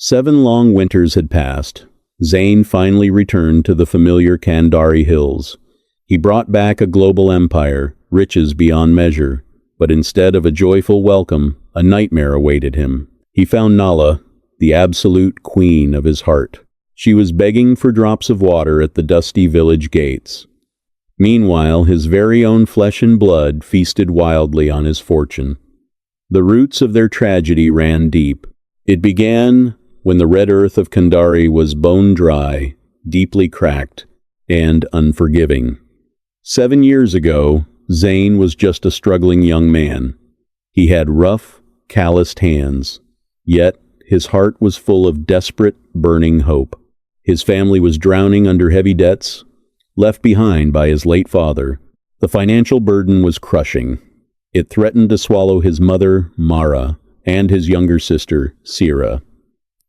7 long winters had passed. Zayn finally returned to the familiar Kandari hills. He brought back a global empire, riches beyond measure, but instead of a joyful welcome, a nightmare awaited him. He found Nala, the absolute queen of his heart. She was begging for drops of water at the dusty village gates. Meanwhile, his very own flesh and blood feasted wildly on his fortune. The roots of their tragedy ran deep. It began when the red earth of Kandari was bone dry, deeply cracked, and unforgiving. 7 years ago, Zane was just a struggling young man. He had rough, calloused hands, yet his heart was full of desperate, burning hope. His family was drowning under heavy debts, left behind by his late father. The financial burden was crushing. It threatened to swallow his mother, Mara, and his younger sister, Sira.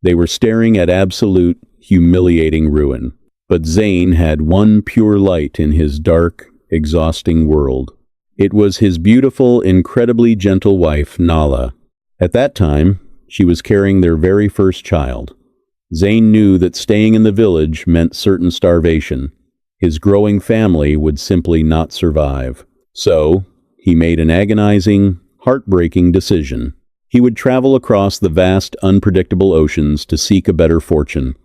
They were staring at absolute, humiliating ruin. But Zane had one pure light in his dark, exhausting world. It was his beautiful, incredibly gentle wife, Nala. At that time, she was carrying their very first child. Zane knew that staying in the village meant certain starvation. His growing family would simply not survive. So, he made an agonizing, heartbreaking decision. He would travel across the vast, unpredictable oceans to seek a better fortune.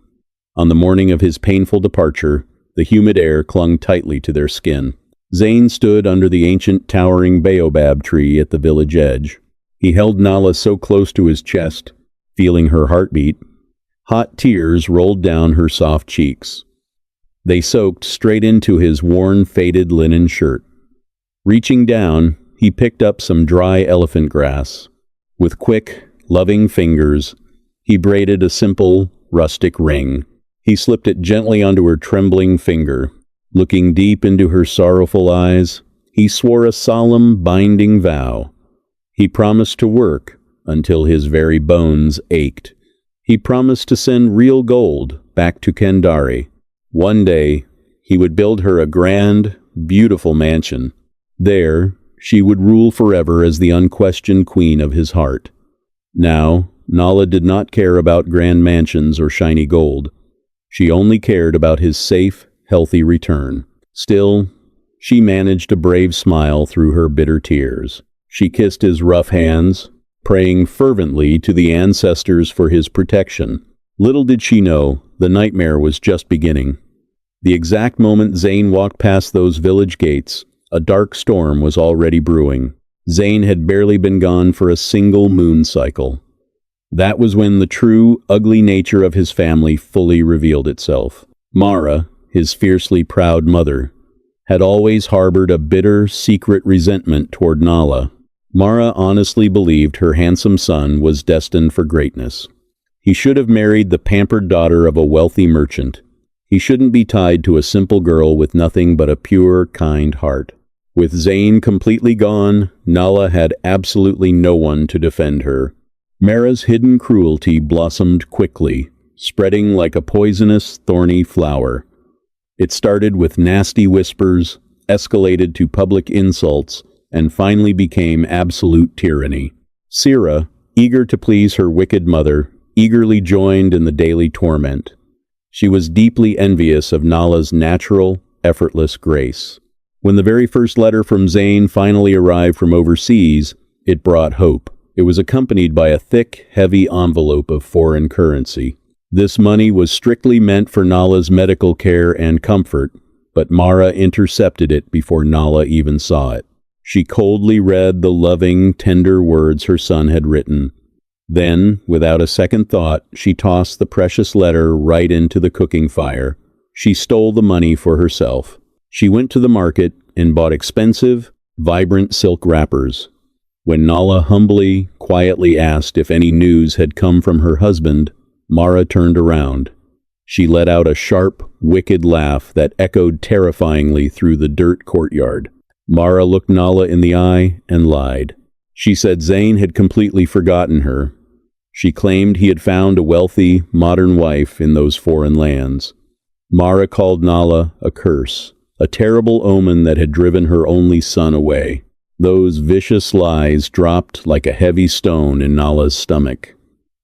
On the morning of his painful departure, the humid air clung tightly to their skin. Zane stood under the ancient towering baobab tree at the village edge. He held Nala so close to his chest, feeling her heartbeat. Hot tears rolled down her soft cheeks. They soaked straight into his worn, faded linen shirt. Reaching down, he picked up some dry elephant grass. With quick, loving fingers, he braided a simple, rustic ring. He slipped it gently onto her trembling finger. Looking deep into her sorrowful eyes, he swore a solemn, binding vow. He promised to work until his very bones ached. He promised to send real gold back to Kandari. One day, he would build her a grand, beautiful mansion. There, she would rule forever as the unquestioned queen of his heart. Now, Nala did not care about grand mansions or shiny gold. She only cared about his safe, healthy return. Still, she managed a brave smile through her bitter tears. She kissed his rough hands, praying fervently to the ancestors for his protection. Little did she know, the nightmare was just beginning. The exact moment Zayn walked past those village gates, a dark storm was already brewing. Zayn had barely been gone for a single moon cycle. That was when the true, ugly nature of his family fully revealed itself. Mara, his fiercely proud mother, had always harbored a bitter, secret resentment toward Nala. Mara honestly believed her handsome son was destined for greatness. He should have married the pampered daughter of a wealthy merchant. He shouldn't be tied to a simple girl with nothing but a pure, kind heart. With Zayn completely gone, Nala had absolutely no one to defend her. Mara's hidden cruelty blossomed quickly, spreading like a poisonous, thorny flower. It started with nasty whispers, escalated to public insults, and finally became absolute tyranny. Sira, eager to please her wicked mother, eagerly joined in the daily torment. She was deeply envious of Nala's natural, effortless grace. When the very first letter from Zayn finally arrived from overseas, it brought hope. It was accompanied by a thick, heavy envelope of foreign currency. This money was strictly meant for Nala's medical care and comfort, but Mara intercepted it before Nala even saw it. She coldly read the loving, tender words her son had written. Then, without a second thought, she tossed the precious letter right into the cooking fire. She stole the money for herself. She went to the market and bought expensive, vibrant silk wrappers. When Nala humbly, quietly asked if any news had come from her husband, Mara turned around. She let out a sharp, wicked laugh that echoed terrifyingly through the dirt courtyard. Mara looked Nala in the eye and lied. She said Zayn had completely forgotten her. She claimed he had found a wealthy, modern wife in those foreign lands. Mara called Nala a curse, a terrible omen that had driven her only son away. Those vicious lies dropped like a heavy stone in Nala's stomach.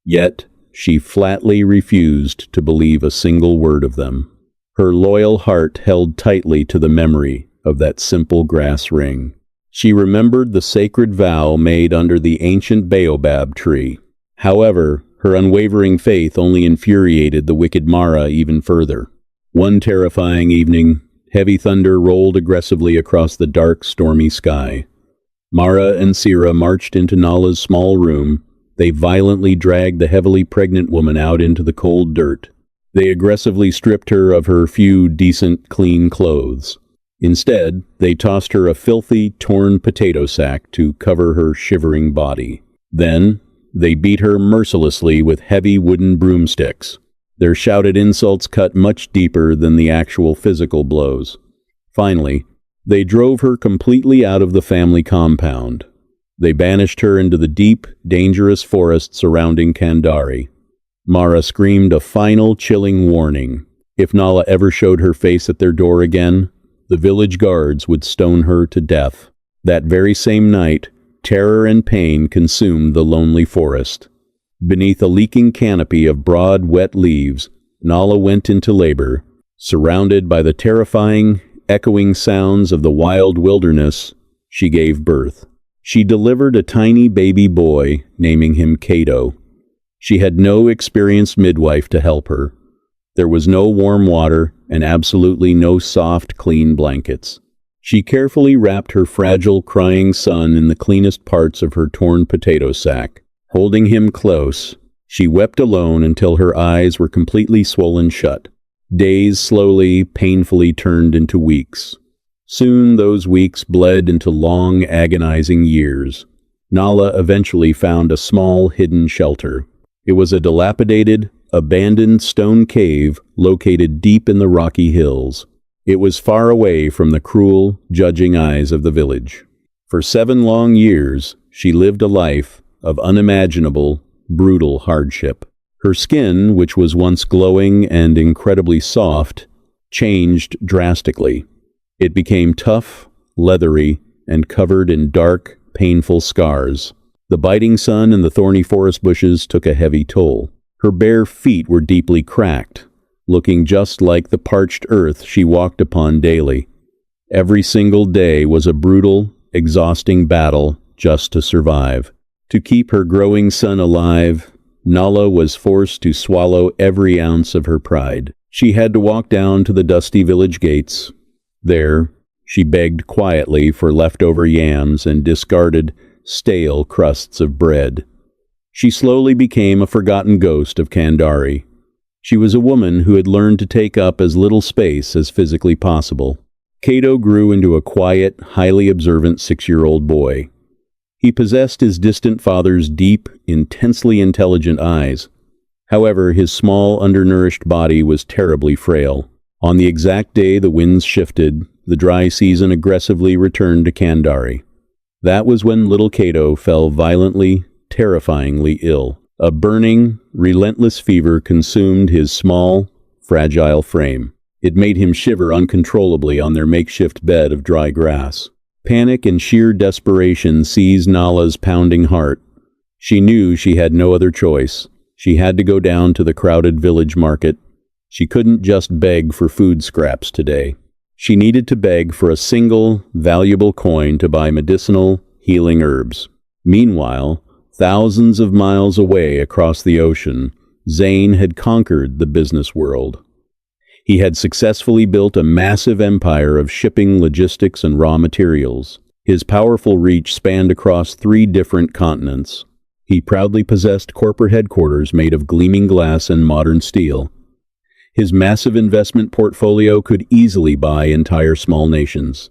Yet, she flatly refused to believe a single word of them. Her loyal heart held tightly to the memory of that simple grass ring. She remembered the sacred vow made under the ancient baobab tree. However, her unwavering faith only infuriated the wicked Mara even further. One terrifying evening, heavy thunder rolled aggressively across the dark, stormy sky. Mara and Sira marched into Nala's small room. They violently dragged the heavily pregnant woman out into the cold dirt. They aggressively stripped her of her few decent, clean clothes. Instead, they tossed her a filthy, torn potato sack to cover her shivering body. Then, they beat her mercilessly with heavy wooden broomsticks. Their shouted insults cut much deeper than the actual physical blows. Finally, they drove her completely out of the family compound. They banished her into the deep, dangerous forest surrounding Kandari. Mara screamed a final, chilling warning. If Nala ever showed her face at their door again, the village guards would stone her to death. That very same night, terror and pain consumed the lonely forest. Beneath a leaking canopy of broad, wet leaves, Nala went into labor. Surrounded by the terrifying, echoing sounds of the wild wilderness, she gave birth. She delivered a tiny baby boy, naming him Cato. She had no experienced midwife to help her. There was no warm water and absolutely no soft, clean blankets. She carefully wrapped her fragile, crying son in the cleanest parts of her torn potato sack. Holding him close, she wept alone until her eyes were completely swollen shut. Days slowly, painfully turned into weeks. Soon those weeks bled into long, agonizing years. Nala eventually found a small, hidden shelter. It was a dilapidated, abandoned stone cave located deep in the rocky hills. It was far away from the cruel, judging eyes of the village. For 7 long years, she lived a life of unimaginable, brutal hardship. Her skin, which was once glowing and incredibly soft, changed drastically. It became tough, leathery, and covered in dark, painful scars. The biting sun and the thorny forest bushes took a heavy toll. Her bare feet were deeply cracked, looking just like the parched earth she walked upon daily. Every single day was a brutal, exhausting battle just to survive. To keep her growing son alive, Nala was forced to swallow every ounce of her pride. She had to walk down to the dusty village gates. There, she begged quietly for leftover yams and discarded, stale crusts of bread. She slowly became a forgotten ghost of Kandari. She was a woman who had learned to take up as little space as physically possible. Cato grew into a quiet, highly observant 6-year-old boy. He possessed his distant father's deep, intensely intelligent eyes. However, his small, undernourished body was terribly frail. On the exact day the winds shifted, the dry season aggressively returned to Kandari. That was when little Cato fell violently, terrifyingly ill. A burning, relentless fever consumed his small, fragile frame. It made him shiver uncontrollably on their makeshift bed of dry grass. Panic and sheer desperation seized Nala's pounding heart. She knew she had no other choice. She had to go down to the crowded village market. She couldn't just beg for food scraps today. She needed to beg for a single, valuable coin to buy medicinal, healing herbs. Meanwhile, thousands of miles away across the ocean, Zane had conquered the business world. He had successfully built a massive empire of shipping, logistics, and raw materials. His powerful reach spanned across 3 different continents. He proudly possessed corporate headquarters made of gleaming glass and modern steel. His massive investment portfolio could easily buy entire small nations.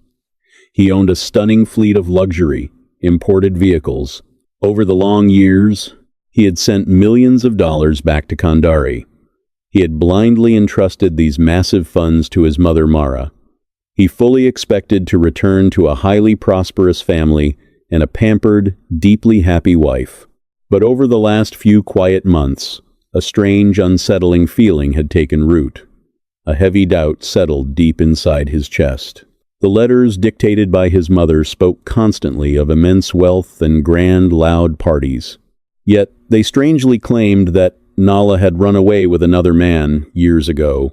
He owned a stunning fleet of luxury, imported vehicles. Over the long years, he had sent millions of dollars back to Kandari. He had blindly entrusted these massive funds to his mother Mara. He fully expected to return to a highly prosperous family and a pampered, deeply happy wife. But over the last few quiet months, a strange, unsettling feeling had taken root. A heavy doubt settled deep inside his chest. The letters dictated by his mother spoke constantly of immense wealth and grand, loud parties. Yet they strangely claimed that Nala had run away with another man years ago.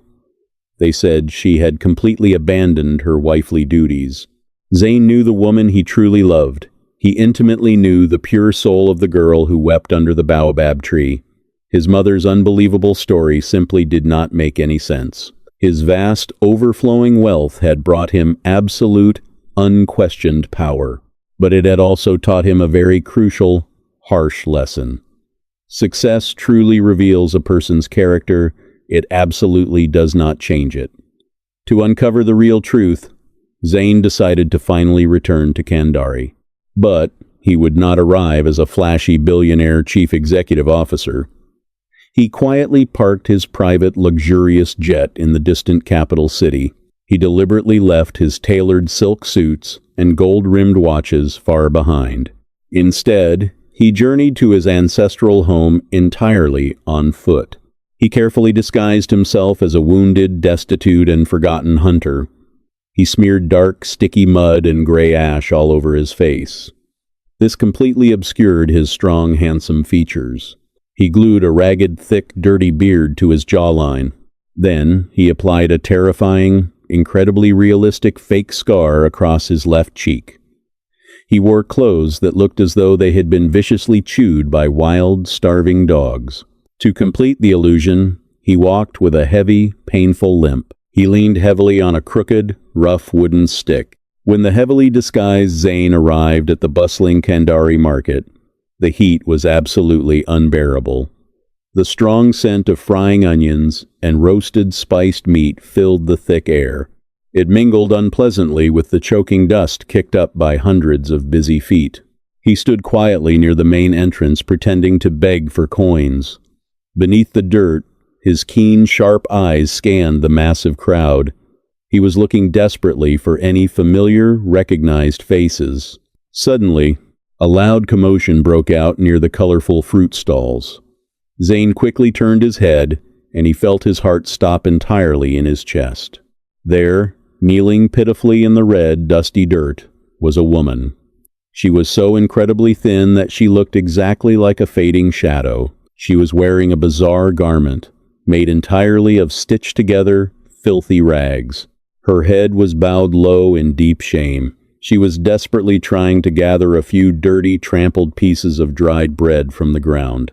They said she had completely abandoned her wifely duties. Zayn knew the woman he truly loved. He intimately knew the pure soul of the girl who wept under the baobab tree. His mother's unbelievable story simply did not make any sense. His vast, overflowing wealth had brought him absolute, unquestioned power. But it had also taught him a very crucial, harsh lesson. Success truly reveals a person's character. It absolutely does not change it. To uncover the real truth, Zayn decided to finally return to Kandari. But he would not arrive as a flashy billionaire chief executive officer. He quietly parked his private, luxurious jet in the distant capital city. He deliberately left his tailored silk suits and gold-rimmed watches far behind. Instead, he journeyed to his ancestral home entirely on foot. He carefully disguised himself as a wounded, destitute, and forgotten hunter. He smeared dark, sticky mud and gray ash all over his face. This completely obscured his strong, handsome features. He glued a ragged, thick, dirty beard to his jawline. Then he applied a terrifying, incredibly realistic fake scar across his left cheek. He wore clothes that looked as though they had been viciously chewed by wild, starving dogs. To complete the illusion, he walked with a heavy, painful limp. He leaned heavily on a crooked, rough wooden stick. When the heavily disguised Zayn arrived at the bustling Kandari market, the heat was absolutely unbearable. The strong scent of frying onions and roasted spiced meat filled the thick air. It mingled unpleasantly with the choking dust kicked up by hundreds of busy feet. He stood quietly near the main entrance, pretending to beg for coins. Beneath the dirt, his keen, sharp eyes scanned the massive crowd. He was looking desperately for any familiar, recognized faces. Suddenly, a loud commotion broke out near the colorful fruit stalls. Zayn quickly turned his head, and he felt his heart stop entirely in his chest. There, kneeling pitifully in the red, dusty dirt, was a woman. She was so incredibly thin that she looked exactly like a fading shadow. She was wearing a bizarre garment, made entirely of stitched-together, filthy rags. Her head was bowed low in deep shame. She was desperately trying to gather a few dirty, trampled pieces of dried bread from the ground.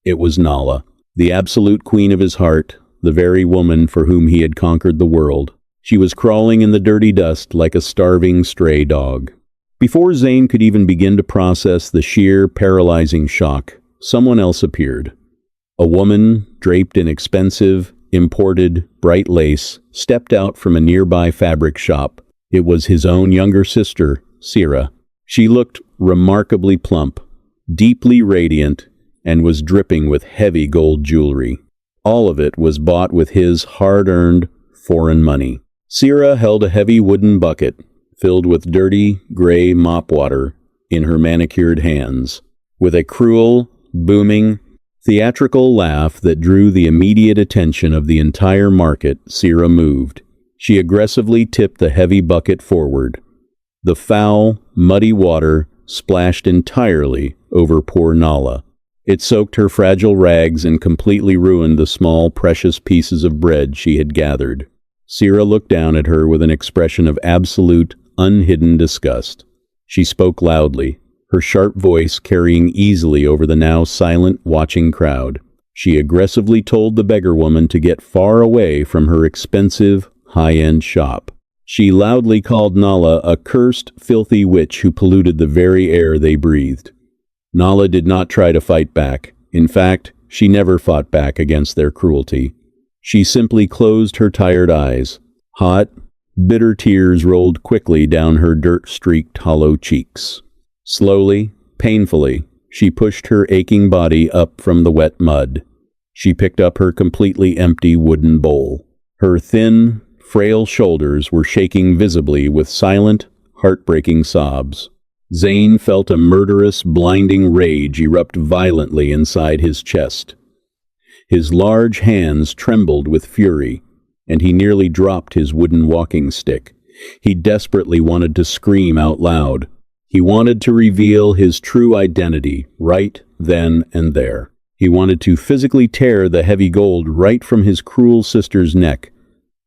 It was Nala, the absolute queen of his heart, the very woman for whom he had conquered the world. She was crawling in the dirty dust like a starving stray dog. Before Zayn could even begin to process the sheer, paralyzing shock, someone else appeared. A woman, draped in expensive, imported, bright lace, stepped out from a nearby fabric shop. It was his own younger sister, Sira. She looked remarkably plump, deeply radiant, and was dripping with heavy gold jewelry. All of it was bought with his hard-earned, foreign money. Sira held a heavy wooden bucket, filled with dirty, gray mop water, in her manicured hands. With a cruel, booming, theatrical laugh that drew the immediate attention of the entire market, Sira moved. She aggressively tipped the heavy bucket forward. The foul, muddy water splashed entirely over poor Nala. It soaked her fragile rags and completely ruined the small, precious pieces of bread she had gathered. Sira looked down at her with an expression of absolute, unhidden disgust. She spoke loudly, her sharp voice carrying easily over the now silent, watching crowd. She aggressively told the beggar woman to get far away from her expensive, high-end shop. She loudly called Nala a cursed, filthy witch who polluted the very air they breathed. Nala did not try to fight back. In fact, she never fought back against their cruelty. She simply closed her tired eyes. Hot, bitter tears rolled quickly down her dirt-streaked hollow cheeks. Slowly, painfully, she pushed her aching body up from the wet mud. She picked up her completely empty wooden bowl. Her thin, frail shoulders were shaking visibly with silent, heartbreaking sobs. Zayn felt a murderous, blinding rage erupt violently inside his chest. His large hands trembled with fury, and he nearly dropped his wooden walking stick. He desperately wanted to scream out loud. He wanted to reveal his true identity right then and there. He wanted to physically tear the heavy gold right from his cruel sister's neck,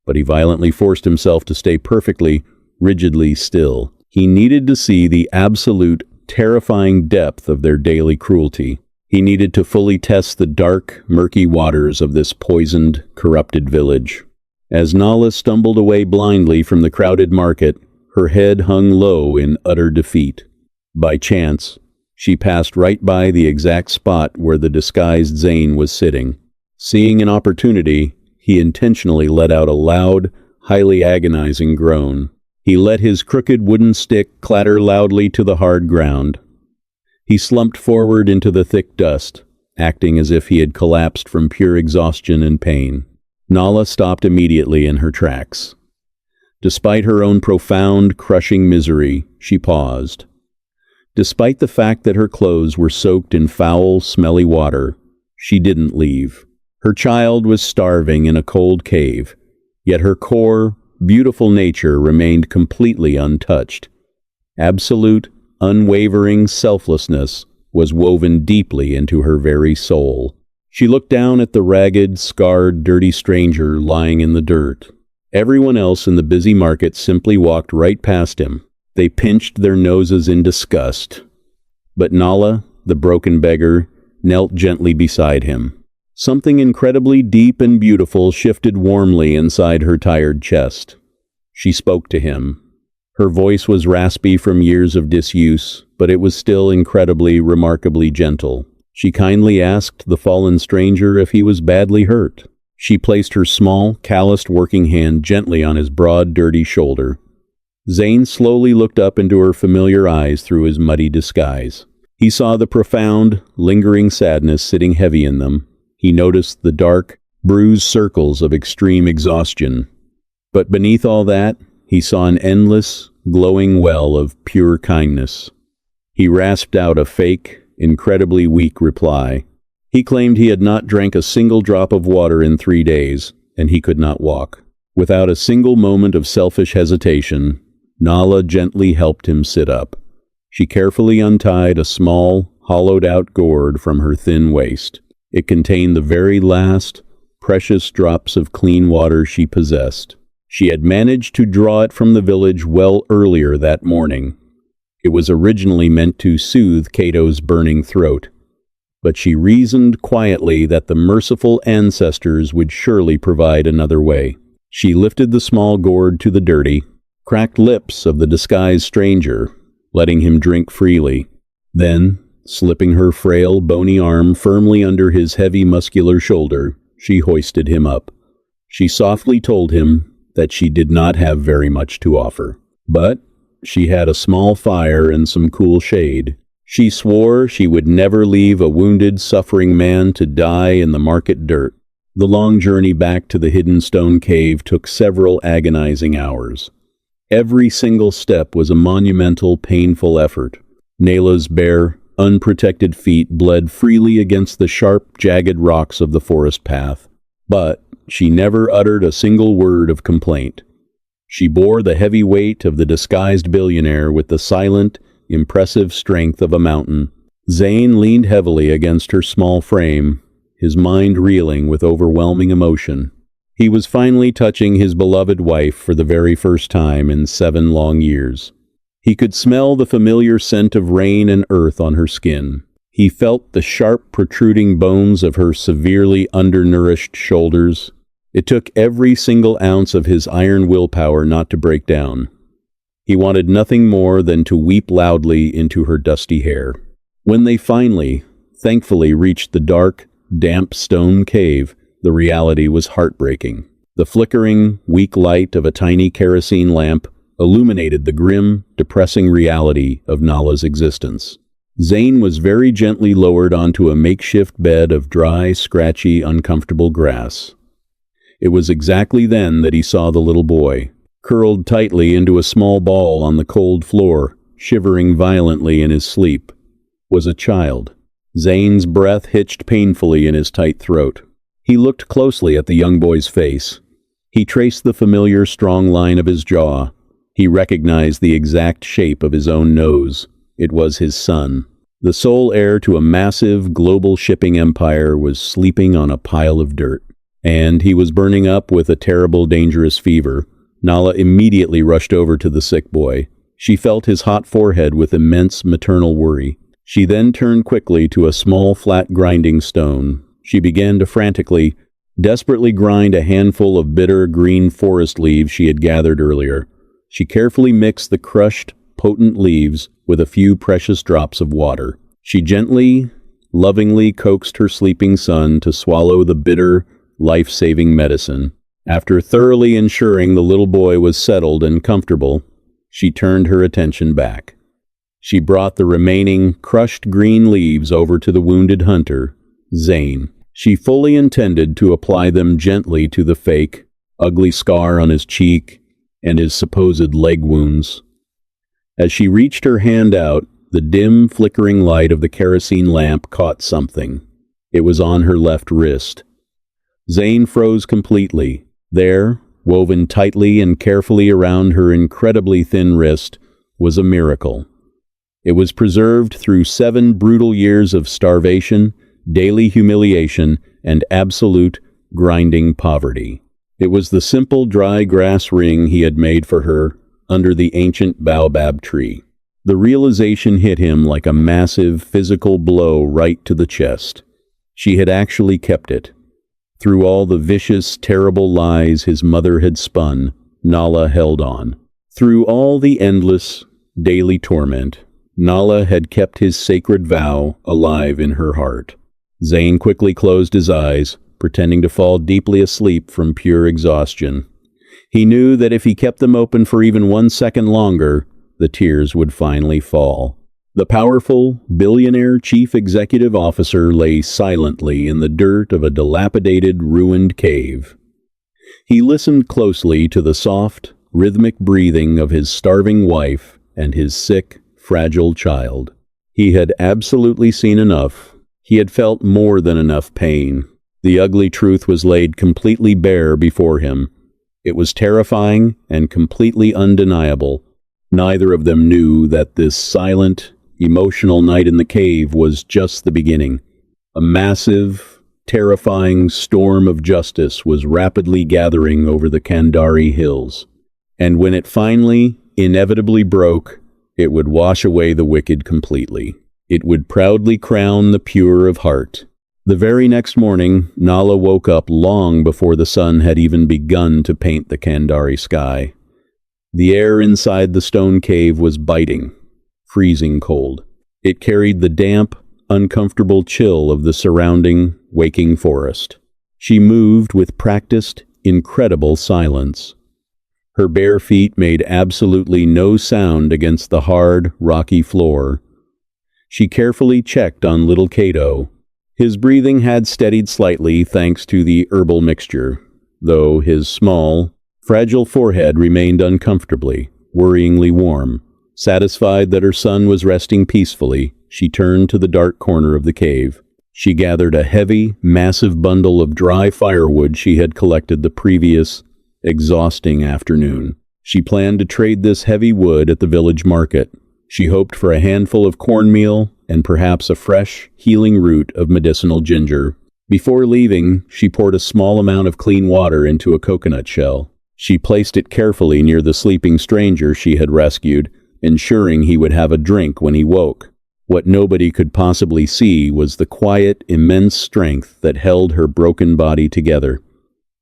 but he violently forced himself to stay perfectly, rigidly still. He needed to see the absolute, terrifying depth of their daily cruelty. He needed to fully test the dark, murky waters of this poisoned, corrupted village. As Nala stumbled away blindly from the crowded market, her head hung low in utter defeat. By chance, she passed right by the exact spot where the disguised Zane was sitting. Seeing an opportunity, he intentionally let out a loud, highly agonizing groan. He let his crooked wooden stick clatter loudly to the hard ground. He slumped forward into the thick dust, acting as if he had collapsed from pure exhaustion and pain. Nala stopped immediately in her tracks. Despite her own profound, crushing misery, she paused. Despite the fact that her clothes were soaked in foul, smelly water, she didn't leave. Her child was starving in a cold cave, yet her core, beautiful nature remained completely untouched. Absolute, unwavering selflessness was woven deeply into her very soul. She looked down at the ragged, scarred, dirty stranger lying in the dirt. Everyone else in the busy market simply walked right past him. They pinched their noses in disgust. But Nala, the broken beggar, knelt gently beside him. Something incredibly deep and beautiful shifted warmly inside her tired chest. She spoke to him. Her voice was raspy from years of disuse, but it was still incredibly, remarkably gentle. She kindly asked the fallen stranger if he was badly hurt. She placed her small, calloused working hand gently on his broad, dirty shoulder. Zane slowly looked up into her familiar eyes through his muddy disguise. He saw the profound, lingering sadness sitting heavy in them. He noticed the dark, bruised circles of extreme exhaustion. But beneath all that, he saw an endless, glowing well of pure kindness. He rasped out a fake, incredibly weak reply. He claimed he had not drank a single drop of water in 3 days, and he could not walk. Without a single moment of selfish hesitation, Nala gently helped him sit up. She carefully untied a small, hollowed-out gourd from her thin waist. It contained the very last, precious drops of clean water she possessed. She had managed to draw it from the village well earlier that morning. It was originally meant to soothe Cato's burning throat, but she reasoned quietly that the merciful ancestors would surely provide another way. She lifted the small gourd to the dirty, cracked lips of the disguised stranger, letting him drink freely. Then, slipping her frail, bony arm firmly under his heavy, muscular shoulder, she hoisted him up. She softly told him that she did not have very much to offer, but she had a small fire and some cool shade. She swore she would never leave a wounded, suffering man to die in the market dirt. The long journey back to the hidden stone cave took several agonizing hours. Every single step was a monumental, painful effort. Nala's bare, unprotected feet bled freely against the sharp, jagged rocks of the forest path. But she never uttered a single word of complaint. She bore the heavy weight of the disguised billionaire with the silent, impressive strength of a mountain. Zane leaned heavily against her small frame, his mind reeling with overwhelming emotion. He was finally touching his beloved wife for the very first time in 7 long years. He could smell the familiar scent of rain and earth on her skin. He felt the sharp, protruding bones of her severely undernourished shoulders. It took every single ounce of his iron willpower not to break down. He wanted nothing more than to weep loudly into her dusty hair. When they finally, thankfully, reached the dark, damp stone cave, the reality was heartbreaking. The flickering, weak light of a tiny kerosene lamp illuminated the grim, depressing reality of Nala's existence. Zane was very gently lowered onto a makeshift bed of dry, scratchy, uncomfortable grass. It was exactly then that he saw the little boy, curled tightly into a small ball on the cold floor, shivering violently in his sleep. Was a child. Zane's breath hitched painfully in his tight throat. He looked closely at the young boy's face. He traced the familiar strong line of his jaw. He recognized the exact shape of his own nose. It was his son. The sole heir to a massive global shipping empire was sleeping on a pile of dirt. And he was burning up with a terrible, dangerous fever. Nala immediately rushed over to the sick boy. She felt his hot forehead with immense maternal worry. She then turned quickly to a small, flat grinding stone. She began to frantically, desperately grind a handful of bitter green forest leaves she had gathered earlier. She carefully mixed the crushed, potent leaves with a few precious drops of water. She gently, lovingly coaxed her sleeping son to swallow the bitter, life-saving medicine. After thoroughly ensuring the little boy was settled and comfortable, she turned her attention back. She brought the remaining crushed green leaves over to the wounded hunter, Zane. She fully intended to apply them gently to the fake, ugly scar on his cheek and his supposed leg wounds. As she reached her hand out, the dim, flickering light of the kerosene lamp caught something. It was on her left wrist. Zane froze completely. There, woven tightly and carefully around her incredibly thin wrist, was a miracle. It was preserved through 7 brutal years of starvation, daily humiliation, and absolute, grinding poverty. It was the simple dry grass ring he had made for her under the ancient baobab tree. The realization hit him like a massive physical blow right to the chest. She had actually kept it. Through all the vicious, terrible lies his mother had spun, Nala held on. Through all the endless, daily torment, Nala had kept his sacred vow alive in her heart. Zayn quickly closed his eyes, pretending to fall deeply asleep from pure exhaustion. He knew that if he kept them open for even 1 second longer, the tears would finally fall. The powerful, billionaire chief executive officer lay silently in the dirt of a dilapidated, ruined cave. He listened closely to the soft, rhythmic breathing of his starving wife and his sick, fragile child. He had absolutely seen enough. He had felt more than enough pain. The ugly truth was laid completely bare before him. It was terrifying and completely undeniable. Neither of them knew that this silent, emotional night in the cave was just the beginning. A massive, terrifying storm of justice was rapidly gathering over the Kandari hills. And when it finally, inevitably broke, it would wash away the wicked completely. It would proudly crown the pure of heart. The very next morning, Nala woke up long before the sun had even begun to paint the Kandari sky. The air inside the stone cave was biting, freezing cold. It carried the damp, uncomfortable chill of the surrounding, waking forest. She moved with practiced, incredible silence. Her bare feet made absolutely no sound against the hard, rocky floor. She carefully checked on little Cato. His breathing had steadied slightly thanks to the herbal mixture, though his small, fragile forehead remained uncomfortably, worryingly warm. Satisfied that her son was resting peacefully, she turned to the dark corner of the cave. She gathered a heavy, massive bundle of dry firewood she had collected the previous, exhausting afternoon. She planned to trade this heavy wood at the village market. She hoped for a handful of cornmeal and perhaps a fresh, healing root of medicinal ginger. Before leaving, she poured a small amount of clean water into a coconut shell. She placed it carefully near the sleeping stranger she had rescued, ensuring he would have a drink when he woke. What nobody could possibly see was the quiet, immense strength that held her broken body together.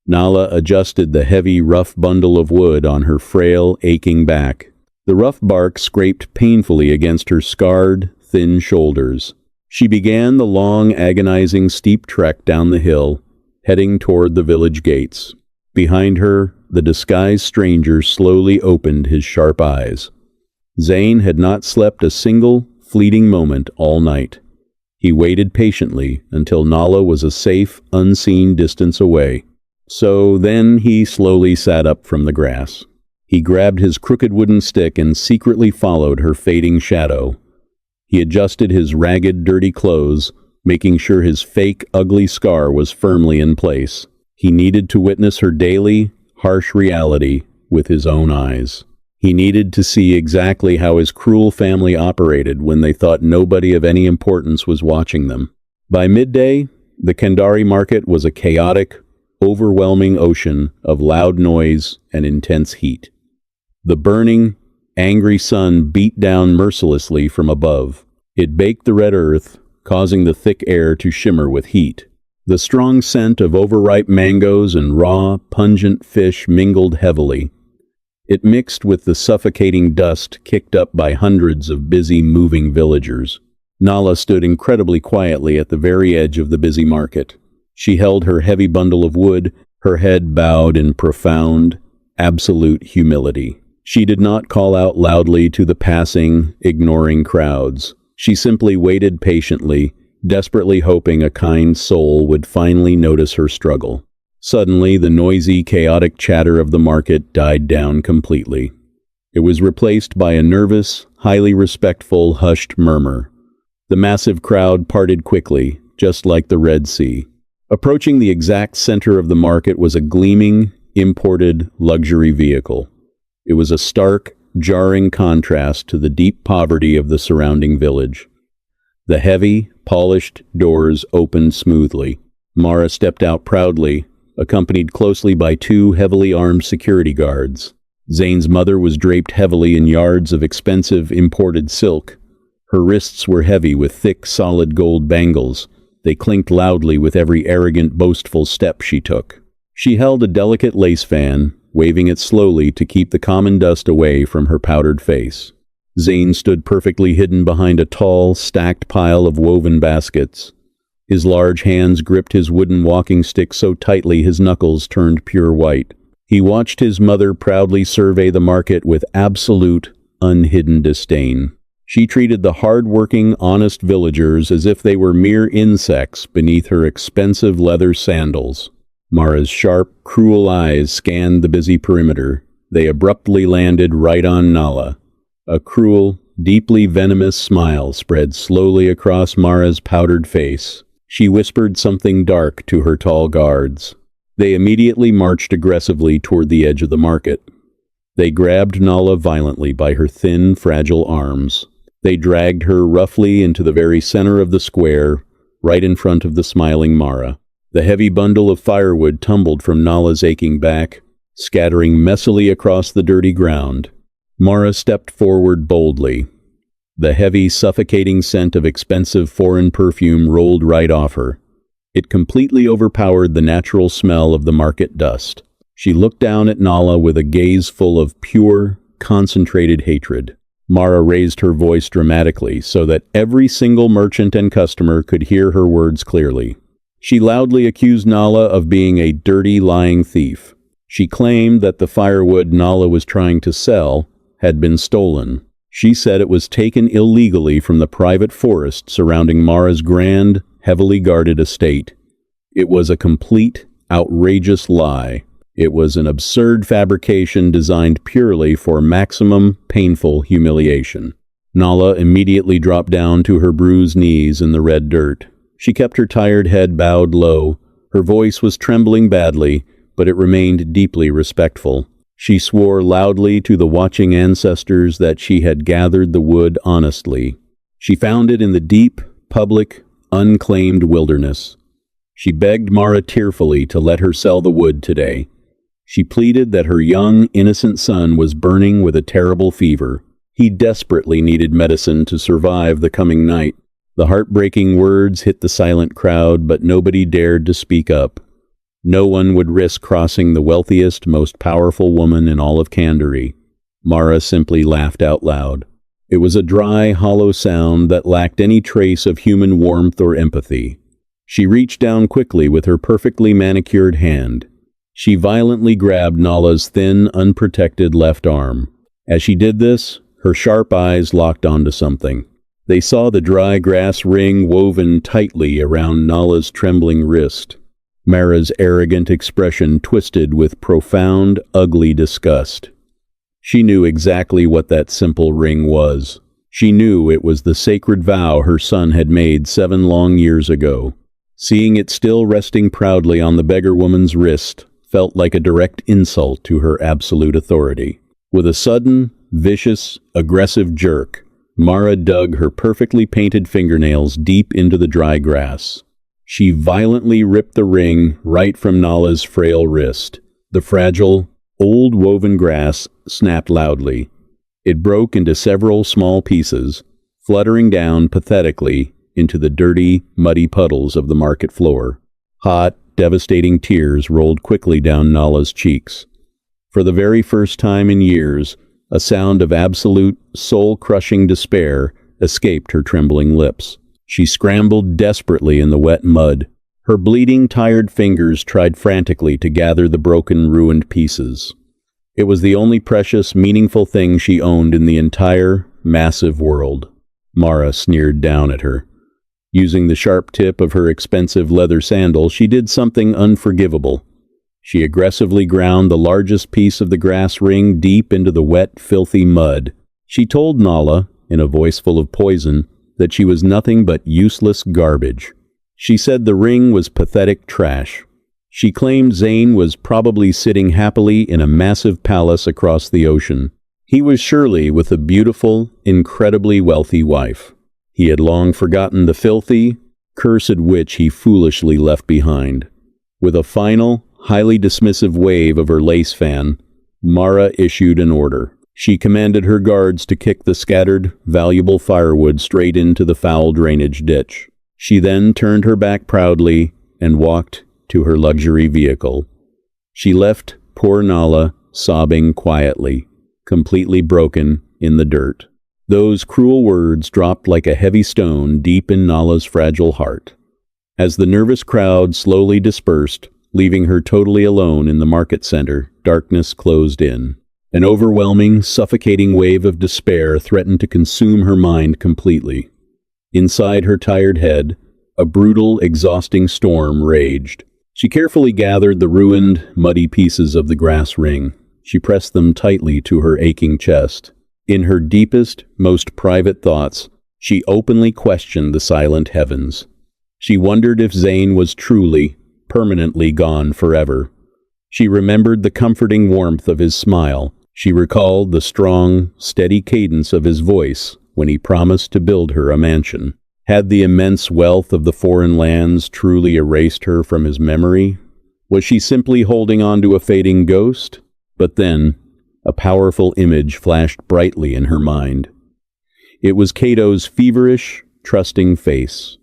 Nala adjusted the heavy, rough bundle of wood on her frail, aching back. The rough bark scraped painfully against her scarred, thin shoulders. She began the long, agonizing, steep trek down the hill, heading toward the village gates. Behind her, the disguised stranger slowly opened his sharp eyes. Zayn had not slept a single, fleeting moment all night. He waited patiently until Nala was a safe, unseen distance away. So then he slowly sat up from the grass. He grabbed his crooked wooden stick and secretly followed her fading shadow. He adjusted his ragged, dirty clothes, making sure his fake, ugly scar was firmly in place. He needed to witness her daily, harsh reality with his own eyes. He needed to see exactly how his cruel family operated when they thought nobody of any importance was watching them. By midday, the Kandari market was a chaotic, overwhelming ocean of loud noise and intense heat. The burning, angry sun beat down mercilessly from above. It baked the red earth, causing the thick air to shimmer with heat. The strong scent of overripe mangoes and raw, pungent fish mingled heavily. It mixed with the suffocating dust kicked up by hundreds of busy, moving villagers. Nala stood incredibly quietly at the very edge of the busy market. She held her heavy bundle of wood, her head bowed in profound, absolute humility. She did not call out loudly to the passing, ignoring crowds. She simply waited patiently, desperately hoping a kind soul would finally notice her struggle. Suddenly, the noisy, chaotic chatter of the market died down completely. It was replaced by a nervous, highly respectful, hushed murmur. The massive crowd parted quickly, just like the Red Sea. Approaching the exact center of the market was a gleaming, imported luxury vehicle. It was a stark, jarring contrast to the deep poverty of the surrounding village. The heavy, polished doors opened smoothly. Mara stepped out proudly, accompanied closely by two heavily armed security guards. Zane's mother was draped heavily in yards of expensive imported silk. Her wrists were heavy with thick, solid gold bangles. They clinked loudly with every arrogant, boastful step she took. She held a delicate lace fan, waving it slowly to keep the common dust away from her powdered face. Zane stood perfectly hidden behind a tall, stacked pile of woven baskets. His large hands gripped his wooden walking stick so tightly his knuckles turned pure white. He watched his mother proudly survey the market with absolute, unhidden disdain. She treated the hard-working, honest villagers as if they were mere insects beneath her expensive leather sandals. Mara's sharp, cruel eyes scanned the busy perimeter. They abruptly landed right on Nala. A cruel, deeply venomous smile spread slowly across Mara's powdered face. She whispered something dark to her tall guards. They immediately marched aggressively toward the edge of the market. They grabbed Nala violently by her thin, fragile arms. They dragged her roughly into the very center of the square, right in front of the smiling Mara. The heavy bundle of firewood tumbled from Nala's aching back, scattering messily across the dirty ground. Mara stepped forward boldly. The heavy, suffocating scent of expensive foreign perfume rolled right off her. It completely overpowered the natural smell of the market dust. She looked down at Nala with a gaze full of pure, concentrated hatred. Mara raised her voice dramatically so that every single merchant and customer could hear her words clearly. She loudly accused Nala of being a dirty, lying thief. She claimed that the firewood Nala was trying to sell had been stolen. She said it was taken illegally from the private forest surrounding Mara's grand, heavily guarded estate. It was a complete, outrageous lie. It was an absurd fabrication designed purely for maximum painful humiliation. Nala immediately dropped down to her bruised knees in the red dirt. She kept her tired head bowed low. Her voice was trembling badly, but it remained deeply respectful. She swore loudly to the watching ancestors that she had gathered the wood honestly. She found it in the deep, public, unclaimed wilderness. She begged Mara tearfully to let her sell the wood today. She pleaded that her young, innocent son was burning with a terrible fever. He desperately needed medicine to survive the coming night. The heartbreaking words hit the silent crowd, but nobody dared to speak up. No one would risk crossing the wealthiest, most powerful woman in all of Kandari. Mara simply laughed out loud. It was a dry, hollow sound that lacked any trace of human warmth or empathy. She reached down quickly with her perfectly manicured hand. She violently grabbed Nala's thin, unprotected left arm. As she did this, her sharp eyes locked onto something. They saw the dry grass ring woven tightly around Nala's trembling wrist. Mara's arrogant expression twisted with profound, ugly disgust. She knew exactly what that simple ring was. She knew it was the sacred vow her son had made 7 long years ago. Seeing it still resting proudly on the beggar woman's wrist felt like a direct insult to her absolute authority. With a sudden, vicious, aggressive jerk, Mara dug her perfectly painted fingernails deep into the dry grass. She violently ripped the ring right from Nala's frail wrist. The fragile, old woven grass snapped loudly. It broke into several small pieces, fluttering down pathetically into the dirty, muddy puddles of the market floor. Hot, devastating tears rolled quickly down Nala's cheeks. For the very first time in years, a sound of absolute, soul-crushing despair escaped her trembling lips. She scrambled desperately in the wet mud. Her bleeding, tired fingers tried frantically to gather the broken, ruined pieces. It was the only precious, meaningful thing she owned in the entire, massive world. Mara sneered down at her. Using the sharp tip of her expensive leather sandal, she did something unforgivable. She aggressively ground the largest piece of the grass ring deep into the wet, filthy mud. She told Nala, in a voice full of poison, that she was nothing but useless garbage. She said the ring was pathetic trash. She claimed Zane was probably sitting happily in a massive palace across the ocean. He was surely with a beautiful, incredibly wealthy wife. He had long forgotten the filthy, cursed witch he foolishly left behind. With a final, highly dismissive wave of her lace fan, Mara issued an order. She commanded her guards to kick the scattered, valuable firewood straight into the foul drainage ditch. She then turned her back proudly and walked to her luxury vehicle. She left poor Nala sobbing quietly, completely broken in the dirt. Those cruel words dropped like a heavy stone deep in Nala's fragile heart. As the nervous crowd slowly dispersed, leaving her totally alone in the market center, darkness closed in. An overwhelming, suffocating wave of despair threatened to consume her mind completely. Inside her tired head, a brutal, exhausting storm raged. She carefully gathered the ruined, muddy pieces of the grass ring. She pressed them tightly to her aching chest. In her deepest, most private thoughts, she openly questioned the silent heavens. She wondered if Zane was truly, permanently gone forever. She remembered the comforting warmth of his smile. She recalled the strong, steady cadence of his voice when he promised to build her a mansion. Had the immense wealth of the foreign lands truly erased her from his memory? Was she simply holding on to a fading ghost? But then, a powerful image flashed brightly in her mind. It was Cato's feverish, trusting face.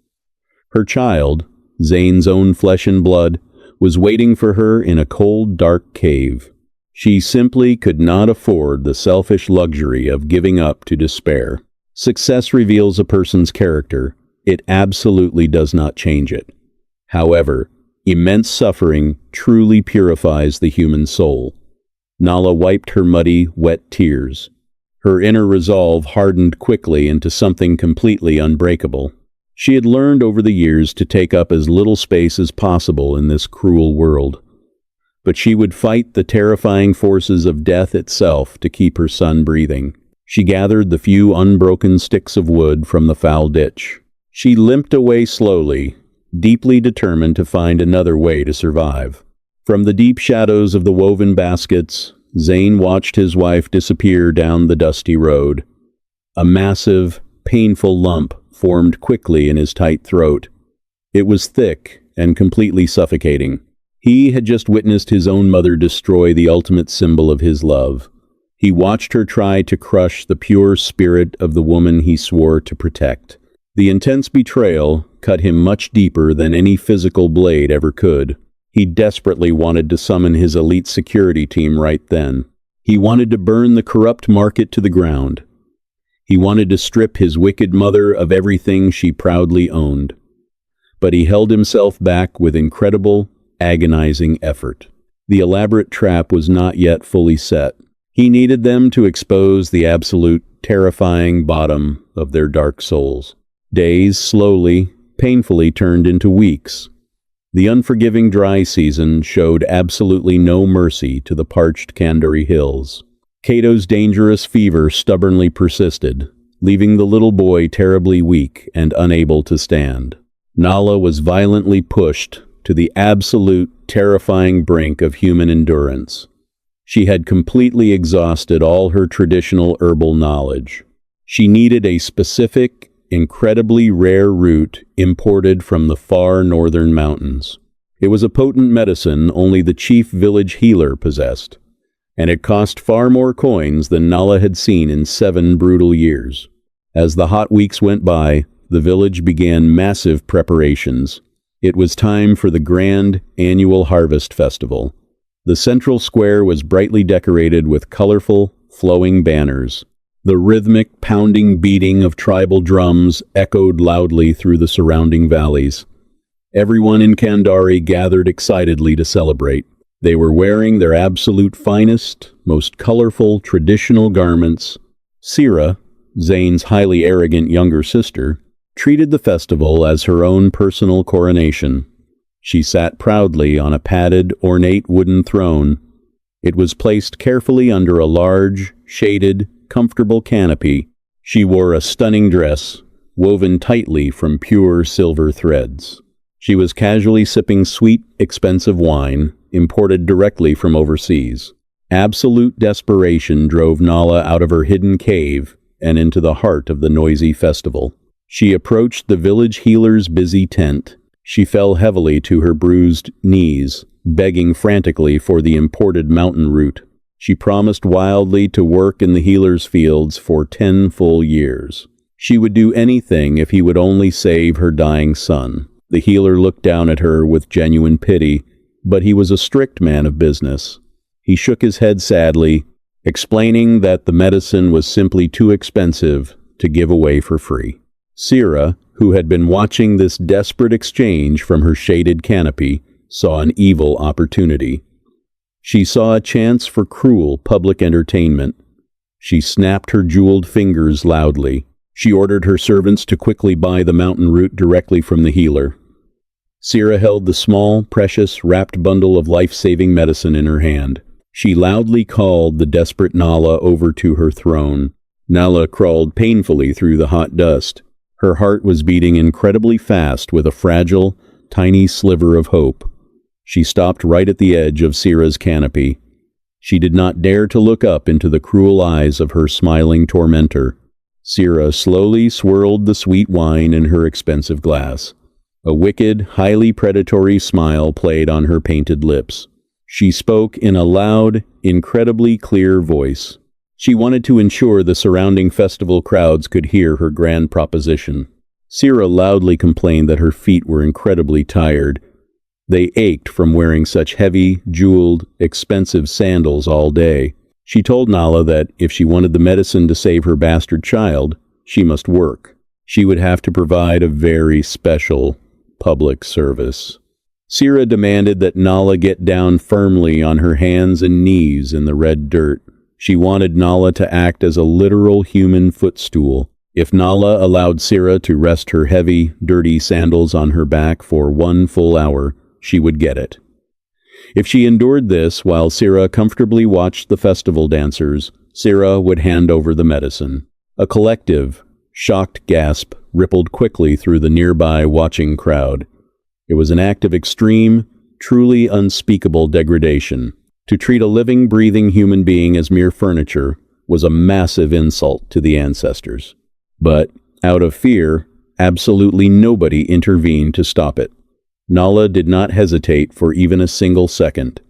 Her child, Zane's own flesh and blood, was waiting for her in a cold, dark cave. She simply could not afford the selfish luxury of giving up to despair. Success reveals a person's character. It absolutely does not change it. However, immense suffering truly purifies the human soul. Nala wiped her muddy, wet tears. Her inner resolve hardened quickly into something completely unbreakable. She had learned over the years to take up as little space as possible in this cruel world. But she would fight the terrifying forces of death itself to keep her son breathing. She gathered the few unbroken sticks of wood from the foul ditch. She limped away slowly, deeply determined to find another way to survive. From the deep shadows of the woven baskets, Zane watched his wife disappear down the dusty road. A massive, painful lump formed quickly in his tight throat. It was thick and completely suffocating. He had just witnessed his own mother destroy the ultimate symbol of his love. He watched her try to crush the pure spirit of the woman he swore to protect. The intense betrayal cut him much deeper than any physical blade ever could. He desperately wanted to summon his elite security team right then. He wanted to burn the corrupt market to the ground. He wanted to strip his wicked mother of everything she proudly owned. But he held himself back with incredible, agonizing effort. The elaborate trap was not yet fully set. He needed them to expose the absolute, terrifying bottom of their dark souls. Days slowly, painfully turned into weeks. The unforgiving dry season showed absolutely no mercy to the parched Kandari hills. Cato's dangerous fever stubbornly persisted, leaving the little boy terribly weak and unable to stand. Nala was violently pushed to the absolute, terrifying brink of human endurance. She had completely exhausted all her traditional herbal knowledge. She needed a specific, incredibly rare root imported from the far northern mountains. It was a potent medicine only the chief village healer possessed, and it cost far more coins than Nala had seen in 7 brutal years. As the hot weeks went by, the village began massive preparations. It was time for the grand annual harvest festival. The central square was brightly decorated with colorful, flowing banners. The rhythmic, pounding beating of tribal drums echoed loudly through the surrounding valleys. Everyone in Kandari gathered excitedly to celebrate. They were wearing their absolute finest, most colorful traditional garments. Sira, Zane's highly arrogant younger sister, treated the festival as her own personal coronation. She sat proudly on a padded, ornate wooden throne. It was placed carefully under a large, shaded, comfortable canopy. She wore a stunning dress, woven tightly from pure silver threads. She was casually sipping sweet, expensive wine, imported directly from overseas. Absolute desperation drove Nala out of her hidden cave and into the heart of the noisy festival. She approached the village healer's busy tent. She fell heavily to her bruised knees, begging frantically for the imported mountain root. She promised wildly to work in the healer's fields for 10 full years. She would do anything if he would only save her dying son. The healer looked down at her with genuine pity, but he was a strict man of business. He shook his head sadly, explaining that the medicine was simply too expensive to give away for free. Sira, who had been watching this desperate exchange from her shaded canopy, saw an evil opportunity. She saw a chance for cruel public entertainment. She snapped her jeweled fingers loudly. She ordered her servants to quickly buy the mountain root directly from the healer. Sira held the small, precious, wrapped bundle of life-saving medicine in her hand. She loudly called the desperate Nala over to her throne. Nala crawled painfully through the hot dust. Her heart was beating incredibly fast with a fragile, tiny sliver of hope. She stopped right at the edge of Sira's canopy. She did not dare to look up into the cruel eyes of her smiling tormentor. Sira slowly swirled the sweet wine in her expensive glass. A wicked, highly predatory smile played on her painted lips. She spoke in a loud, incredibly clear voice. She wanted to ensure the surrounding festival crowds could hear her grand proposition. Sira loudly complained that her feet were incredibly tired. They ached from wearing such heavy, jeweled, expensive sandals all day. She told Nala that if she wanted the medicine to save her bastard child, she must work. She would have to provide a very special public service. Sira demanded that Nala get down firmly on her hands and knees in the red dirt. She wanted Nala to act as a literal human footstool. If Nala allowed Sira to rest her heavy, dirty sandals on her back for 1 full hour, she would get it. If she endured this while Sira comfortably watched the festival dancers, Sira would hand over the medicine. A collective, shocked gasp rippled quickly through the nearby watching crowd. It was an act of extreme, truly unspeakable degradation. To treat a living, breathing human being as mere furniture was a massive insult to the ancestors. But, out of fear, absolutely nobody intervened to stop it. Nala did not hesitate for even a single second.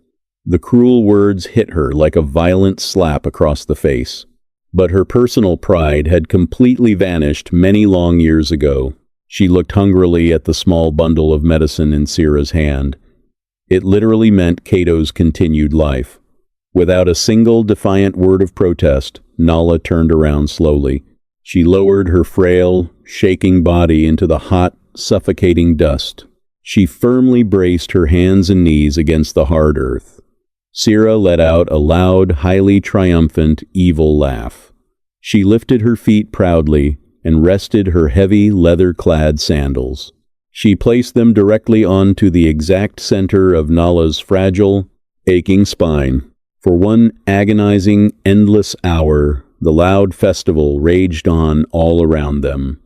The cruel words hit her like a violent slap across the face. But her personal pride had completely vanished many long years ago. She looked hungrily at the small bundle of medicine in Sira's hand. It literally meant Cato's continued life. Without a single defiant word of protest, Nala turned around slowly. She lowered her frail, shaking body into the hot, suffocating dust. She firmly braced her hands and knees against the hard earth. Sira let out a loud, highly triumphant, evil laugh. She lifted her feet proudly and rested her heavy, leather-clad sandals. She placed them directly onto the exact center of Nala's fragile, aching spine. For one agonizing, endless hour, the loud festival raged on all around them.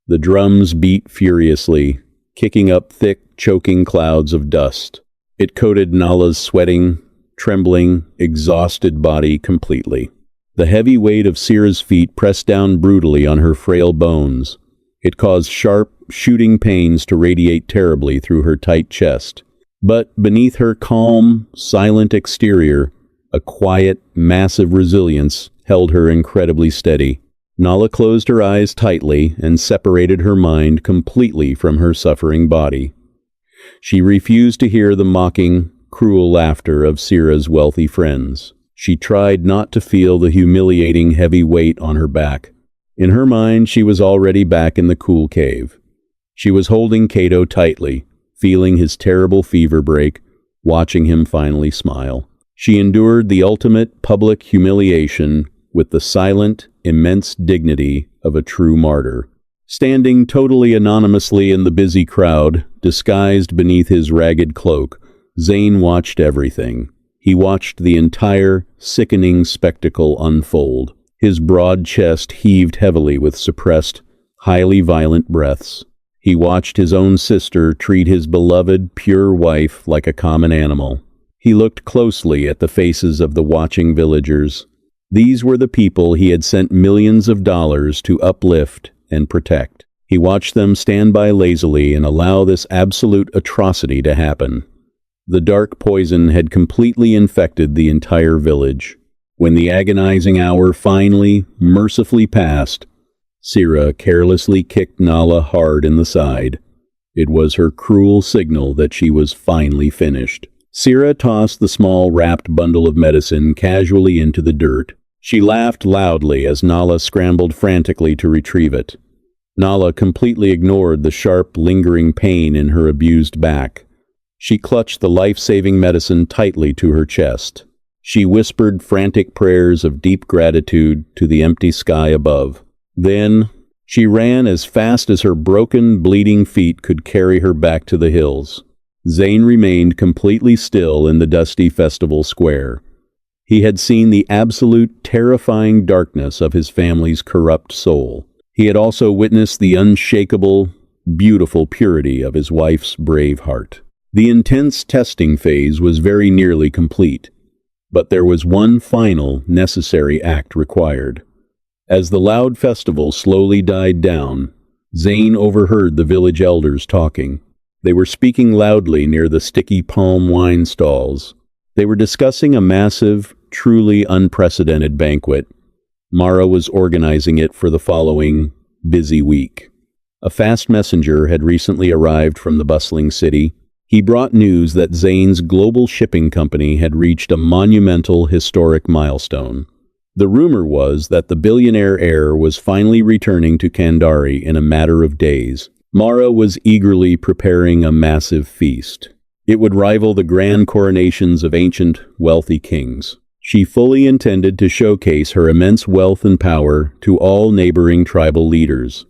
The drums beat furiously, kicking up thick, choking clouds of dust. It coated Nala's sweating, trembling, exhausted body completely. The heavy weight of Sira's feet pressed down brutally on her frail bones. It caused sharp, shooting pains to radiate terribly through her tight chest. But beneath her calm, silent exterior, a quiet, massive resilience held her incredibly steady. Nala closed her eyes tightly and separated her mind completely from her suffering body. She refused to hear the mocking, cruel laughter of Sira's wealthy friends. She tried not to feel the humiliating heavy weight on her back. In her mind, she was already back in the cool cave. She was holding Cato tightly, feeling his terrible fever break, watching him finally smile. She endured the ultimate public humiliation with the silent, immense dignity of a true martyr. Standing totally anonymously in the busy crowd, disguised beneath his ragged cloak, Zane watched everything. He watched the entire, sickening spectacle unfold. His broad chest heaved heavily with suppressed, highly violent breaths. He watched his own sister treat his beloved, pure wife like a common animal. He looked closely at the faces of the watching villagers. These were the people he had sent millions of dollars to uplift and protect. He watched them stand by lazily and allow this absolute atrocity to happen. The dark poison had completely infected the entire village. When the agonizing hour finally, mercifully passed, Sira carelessly kicked Nala hard in the side. It was her cruel signal that she was finally finished. Sira tossed the small wrapped bundle of medicine casually into the dirt. She laughed loudly as Nala scrambled frantically to retrieve it. Nala completely ignored the sharp, lingering pain in her abused back. She clutched the life-saving medicine tightly to her chest. She whispered frantic prayers of deep gratitude to the empty sky above. Then, she ran as fast as her broken, bleeding feet could carry her back to the hills. Zayn remained completely still in the dusty festival square. He had seen the absolute, terrifying darkness of his family's corrupt soul. He had also witnessed the unshakable, beautiful purity of his wife's brave heart. The intense testing phase was very nearly complete, but there was one final, necessary act required. As the loud festival slowly died down, Zayn overheard the village elders talking. They were speaking loudly near the sticky palm wine stalls. They were discussing a massive, truly unprecedented banquet. Mara was organizing it for the following busy week. A fast messenger had recently arrived from the bustling city. He brought news that Zane's global shipping company had reached a monumental historic milestone. The rumor was that the billionaire heir was finally returning to Kandari in a matter of days. Mara was eagerly preparing a massive feast. It would rival the grand coronations of ancient, wealthy kings. She fully intended to showcase her immense wealth and power to all neighboring tribal leaders.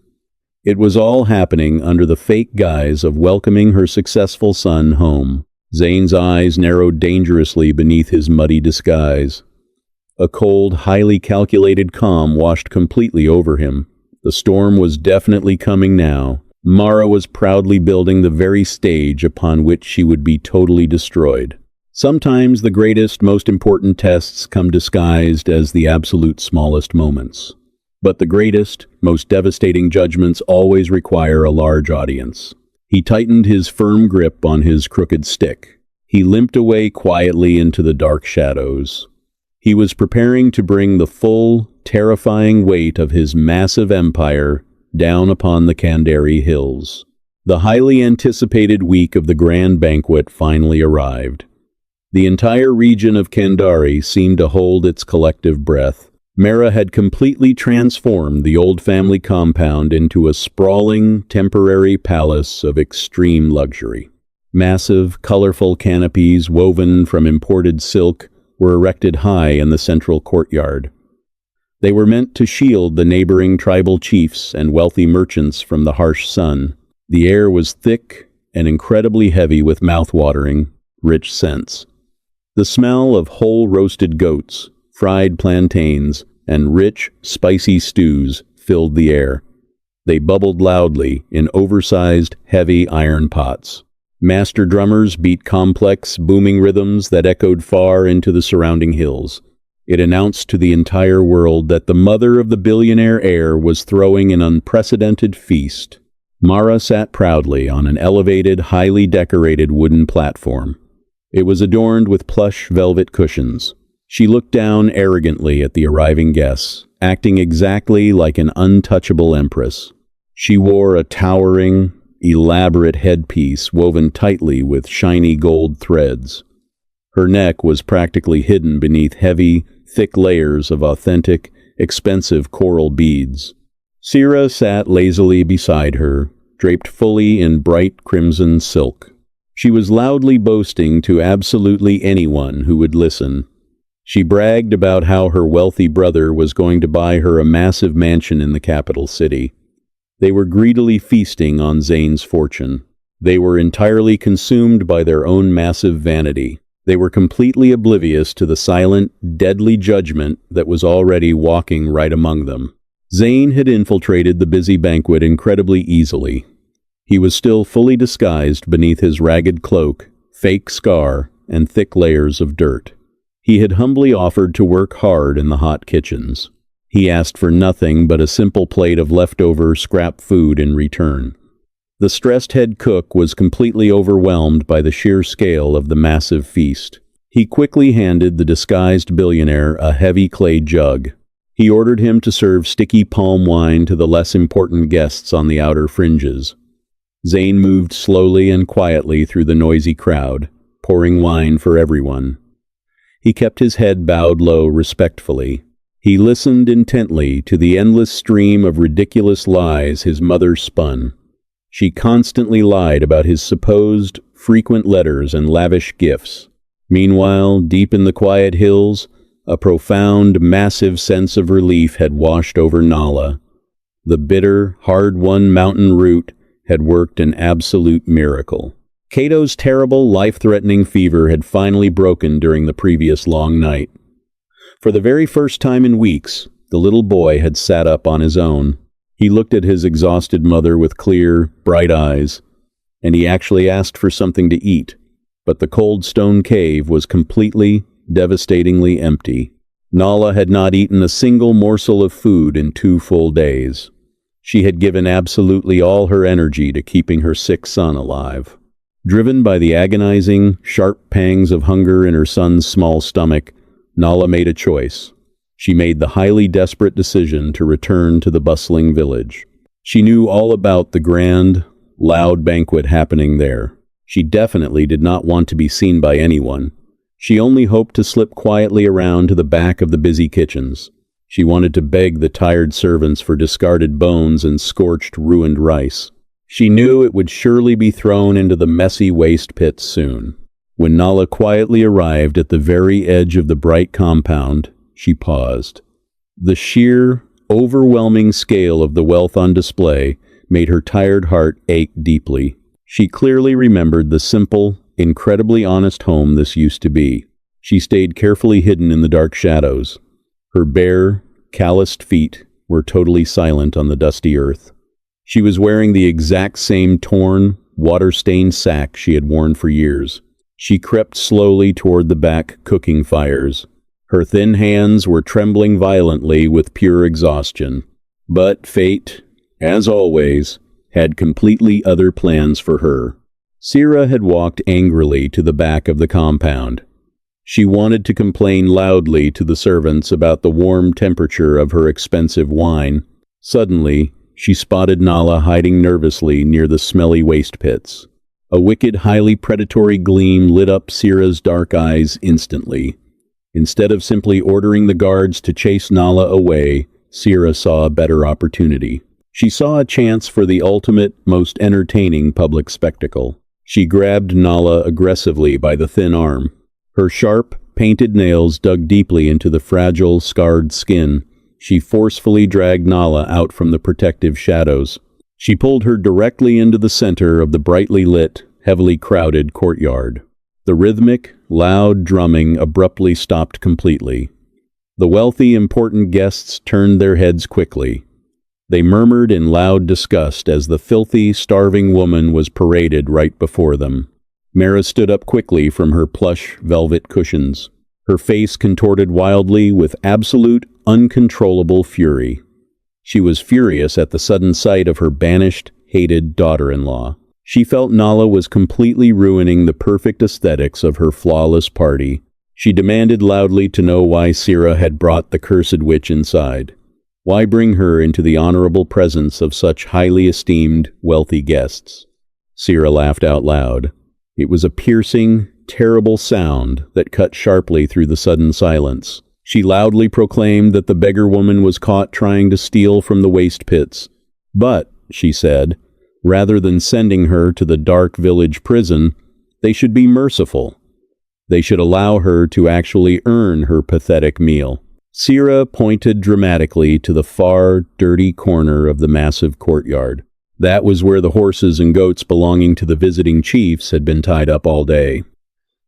It was all happening under the fake guise of welcoming her successful son home. Zane's eyes narrowed dangerously beneath his muddy disguise. A cold, highly calculated calm washed completely over him. The storm was definitely coming now. Mara was proudly building the very stage upon which she would be totally destroyed. Sometimes the greatest, most important tests come disguised as the absolute smallest moments. But the greatest, most devastating judgments always require a large audience. He tightened his firm grip on his crooked stick. He limped away quietly into the dark shadows. He was preparing to bring the full, terrifying weight of his massive empire down upon the Kandari hills. The highly anticipated week of the grand banquet finally arrived. The entire region of Kandari seemed to hold its collective breath. Mara had completely transformed the old family compound into a sprawling, temporary palace of extreme luxury. Massive, colorful canopies woven from imported silk were erected high in the central courtyard. They were meant to shield the neighboring tribal chiefs and wealthy merchants from the harsh sun. The air was thick and incredibly heavy with mouth-watering, rich scents. The smell of whole roasted goats, fried plantains, and rich, spicy stews filled the air. They bubbled loudly in oversized, heavy iron pots. Master drummers beat complex, booming rhythms that echoed far into the surrounding hills. It announced to the entire world that the mother of the billionaire heir was throwing an unprecedented feast. Mara sat proudly on an elevated, highly decorated wooden platform. It was adorned with plush velvet cushions. She looked down arrogantly at the arriving guests, acting exactly like an untouchable empress. She wore a towering, elaborate headpiece woven tightly with shiny gold threads. Her neck was practically hidden beneath heavy, thick layers of authentic, expensive coral beads. Sira sat lazily beside her, draped fully in bright crimson silk. She was loudly boasting to absolutely anyone who would listen. She bragged about how her wealthy brother was going to buy her a massive mansion in the capital city. They were greedily feasting on Zane's fortune. They were entirely consumed by their own massive vanity. They were completely oblivious to the silent, deadly judgment that was already walking right among them. Zane had infiltrated the busy banquet incredibly easily. He was still fully disguised beneath his ragged cloak, fake scar, and thick layers of dirt. He had humbly offered to work hard in the hot kitchens. He asked for nothing but a simple plate of leftover scrap food in return. The stressed head cook was completely overwhelmed by the sheer scale of the massive feast. He quickly handed the disguised billionaire a heavy clay jug. He ordered him to serve sticky palm wine to the less important guests on the outer fringes. Zane moved slowly and quietly through the noisy crowd, pouring wine for everyone. He kept his head bowed low respectfully. He listened intently to the endless stream of ridiculous lies his mother spun. She constantly lied about his supposed frequent letters and lavish gifts. Meanwhile, deep in the quiet hills, a profound, massive sense of relief had washed over Nala. The bitter, hard-won mountain root had worked an absolute miracle. Cato's terrible, life-threatening fever had finally broken during the previous long night. For the very first time in weeks, the little boy had sat up on his own. He looked at his exhausted mother with clear, bright eyes, and he actually asked for something to eat. But the cold stone cave was completely, devastatingly empty. Nala had not eaten a single morsel of food in 2 full days. She had given absolutely all her energy to keeping her sick son alive. Driven by the agonizing, sharp pangs of hunger in her son's small stomach, Nala made a choice. She made the highly desperate decision to return to the bustling village. She knew all about the grand, loud banquet happening there. She definitely did not want to be seen by anyone. She only hoped to slip quietly around to the back of the busy kitchens. She wanted to beg the tired servants for discarded bones and scorched, ruined rice. She knew it would surely be thrown into the messy waste pits soon. When Nala quietly arrived at the very edge of the bright compound, she paused. The sheer, overwhelming scale of the wealth on display made her tired heart ache deeply. She clearly remembered the simple, incredibly honest home this used to be. She stayed carefully hidden in the dark shadows. Her bare, calloused feet were totally silent on the dusty earth. She was wearing the exact same torn, water-stained sack she had worn for years. She crept slowly toward the back cooking fires. Her thin hands were trembling violently with pure exhaustion. But fate, as always, had completely other plans for her. Sira had walked angrily to the back of the compound. She wanted to complain loudly to the servants about the warm temperature of her expensive wine. Suddenly, she spotted Nala hiding nervously near the smelly waste pits. A wicked, highly predatory gleam lit up Sira's dark eyes instantly. Instead of simply ordering the guards to chase Nala away, Sira saw a better opportunity. She saw a chance for the ultimate, most entertaining public spectacle. She grabbed Nala aggressively by the thin arm. Her sharp, painted nails dug deeply into the fragile, scarred skin. She forcefully dragged Nala out from the protective shadows. She pulled her directly into the center of the brightly lit, heavily crowded courtyard. The rhythmic, loud drumming abruptly stopped completely. The wealthy, important guests turned their heads quickly. They murmured in loud disgust as the filthy, starving woman was paraded right before them. Mara stood up quickly from her plush velvet cushions. Her face contorted wildly with absolute, uncontrollable fury. She was furious at the sudden sight of her banished, hated daughter-in-law. She felt Nala was completely ruining the perfect aesthetics of her flawless party. She demanded loudly to know why Sira had brought the cursed witch inside. Why bring her into the honorable presence of such highly esteemed, wealthy guests? Sira laughed out loud. It was a piercing, terrible sound that cut sharply through the sudden silence. She loudly proclaimed that the beggar woman was caught trying to steal from the waste pits. But, she said, rather than sending her to the dark village prison, they should be merciful. They should allow her to actually earn her pathetic meal. Sira pointed dramatically to the far, dirty corner of the massive courtyard. That was where the horses and goats belonging to the visiting chiefs had been tied up all day.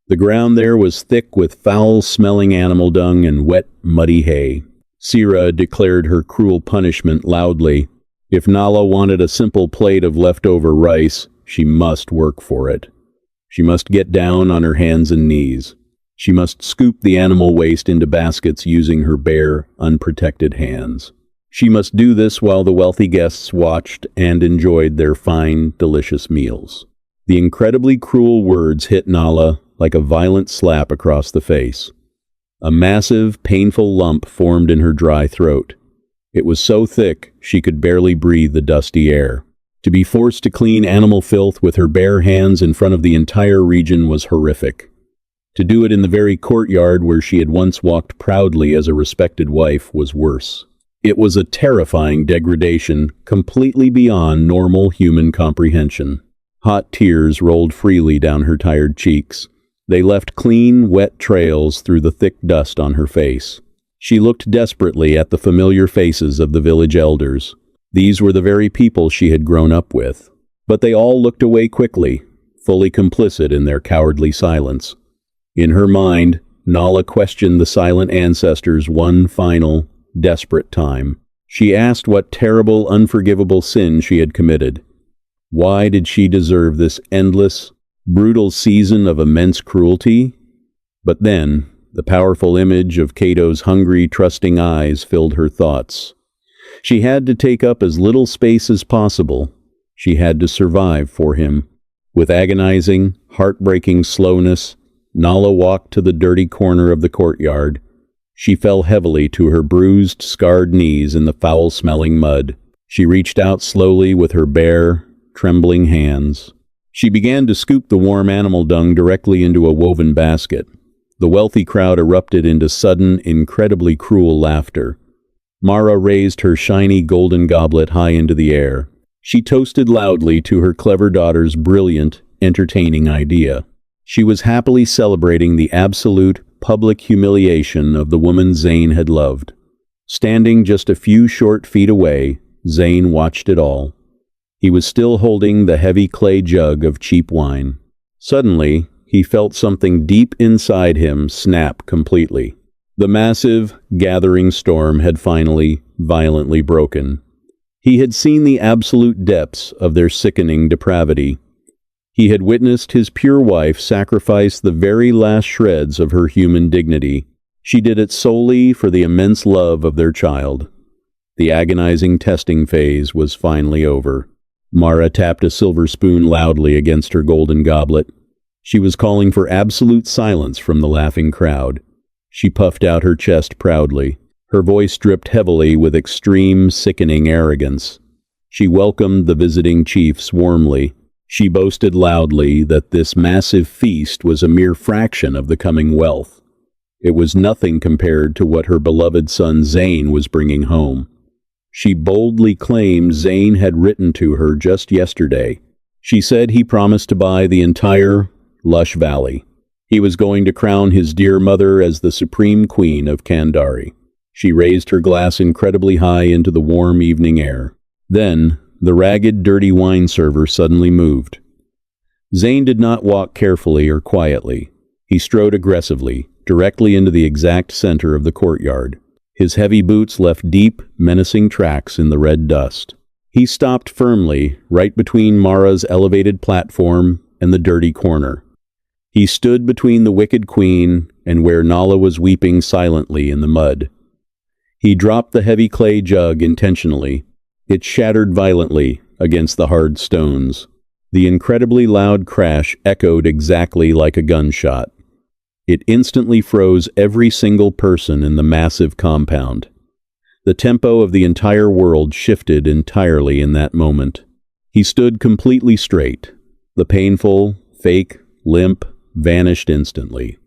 The ground there was thick with foul-smelling animal dung and wet, muddy hay. Sira declared her cruel punishment loudly. If Nala wanted a simple plate of leftover rice, she must work for it. She must get down on her hands and knees. She must scoop the animal waste into baskets using her bare, unprotected hands. She must do this while the wealthy guests watched and enjoyed their fine, delicious meals. The incredibly cruel words hit Nala like a violent slap across the face. A massive, painful lump formed in her dry throat. It was so thick she could barely breathe the dusty air. To be forced to clean animal filth with her bare hands in front of the entire region was horrific. To do it in the very courtyard where she had once walked proudly as a respected wife was worse. It was a terrifying degradation, completely beyond normal human comprehension. Hot tears rolled freely down her tired cheeks. They left clean, wet trails through the thick dust on her face. She looked desperately at the familiar faces of the village elders. These were the very people she had grown up with. But they all looked away quickly, fully complicit in their cowardly silence. In her mind, Nala questioned the silent ancestors one final, desperate time. She asked what terrible, unforgivable sin she had committed. Why did she deserve this endless, brutal season of immense cruelty? But then, the powerful image of Cato's hungry, trusting eyes filled her thoughts. She had to take up as little space as possible. She had to survive for him. With agonizing, heartbreaking slowness, Nala walked to the dirty corner of the courtyard. She fell heavily to her bruised, scarred knees in the foul-smelling mud. She reached out slowly with her bare, trembling hands. She began to scoop the warm animal dung directly into a woven basket. The wealthy crowd erupted into sudden, incredibly cruel laughter. Mara raised her shiny golden goblet high into the air. She toasted loudly to her clever daughter's brilliant, entertaining idea. She was happily celebrating the absolute, public humiliation of the woman Zayn had loved. Standing just a few short feet away, Zayn watched it all. He was still holding the heavy clay jug of cheap wine. Suddenly, he felt something deep inside him snap completely. The massive, gathering storm had finally, violently broken. He had seen the absolute depths of their sickening depravity. He had witnessed his pure wife sacrifice the very last shreds of her human dignity. She did it solely for the immense love of their child. The agonizing testing phase was finally over. Mara tapped a silver spoon loudly against her golden goblet. She was calling for absolute silence from the laughing crowd. She puffed out her chest proudly. Her voice dripped heavily with extreme, sickening arrogance. She welcomed the visiting chiefs warmly. She boasted loudly that this massive feast was a mere fraction of the coming wealth. It was nothing compared to what her beloved son Zane was bringing home. She boldly claimed Zane had written to her just yesterday. She said he promised to buy the entire lush valley. He was going to crown his dear mother as the supreme queen of Kandari. She raised her glass incredibly high into the warm evening air. Then, the ragged, dirty wine server suddenly moved. Zane did not walk carefully or quietly. He strode aggressively, directly into the exact center of the courtyard. His heavy boots left deep, menacing tracks in the red dust. He stopped firmly, right between Mara's elevated platform and the dirty corner. He stood between the wicked queen and where Nala was weeping silently in the mud. He dropped the heavy clay jug intentionally. It shattered violently against the hard stones. The incredibly loud crash echoed exactly like a gunshot. It instantly froze every single person in the massive compound. The tempo of the entire world shifted entirely in that moment. He stood completely straight. The painful, fake, limp vanished instantly.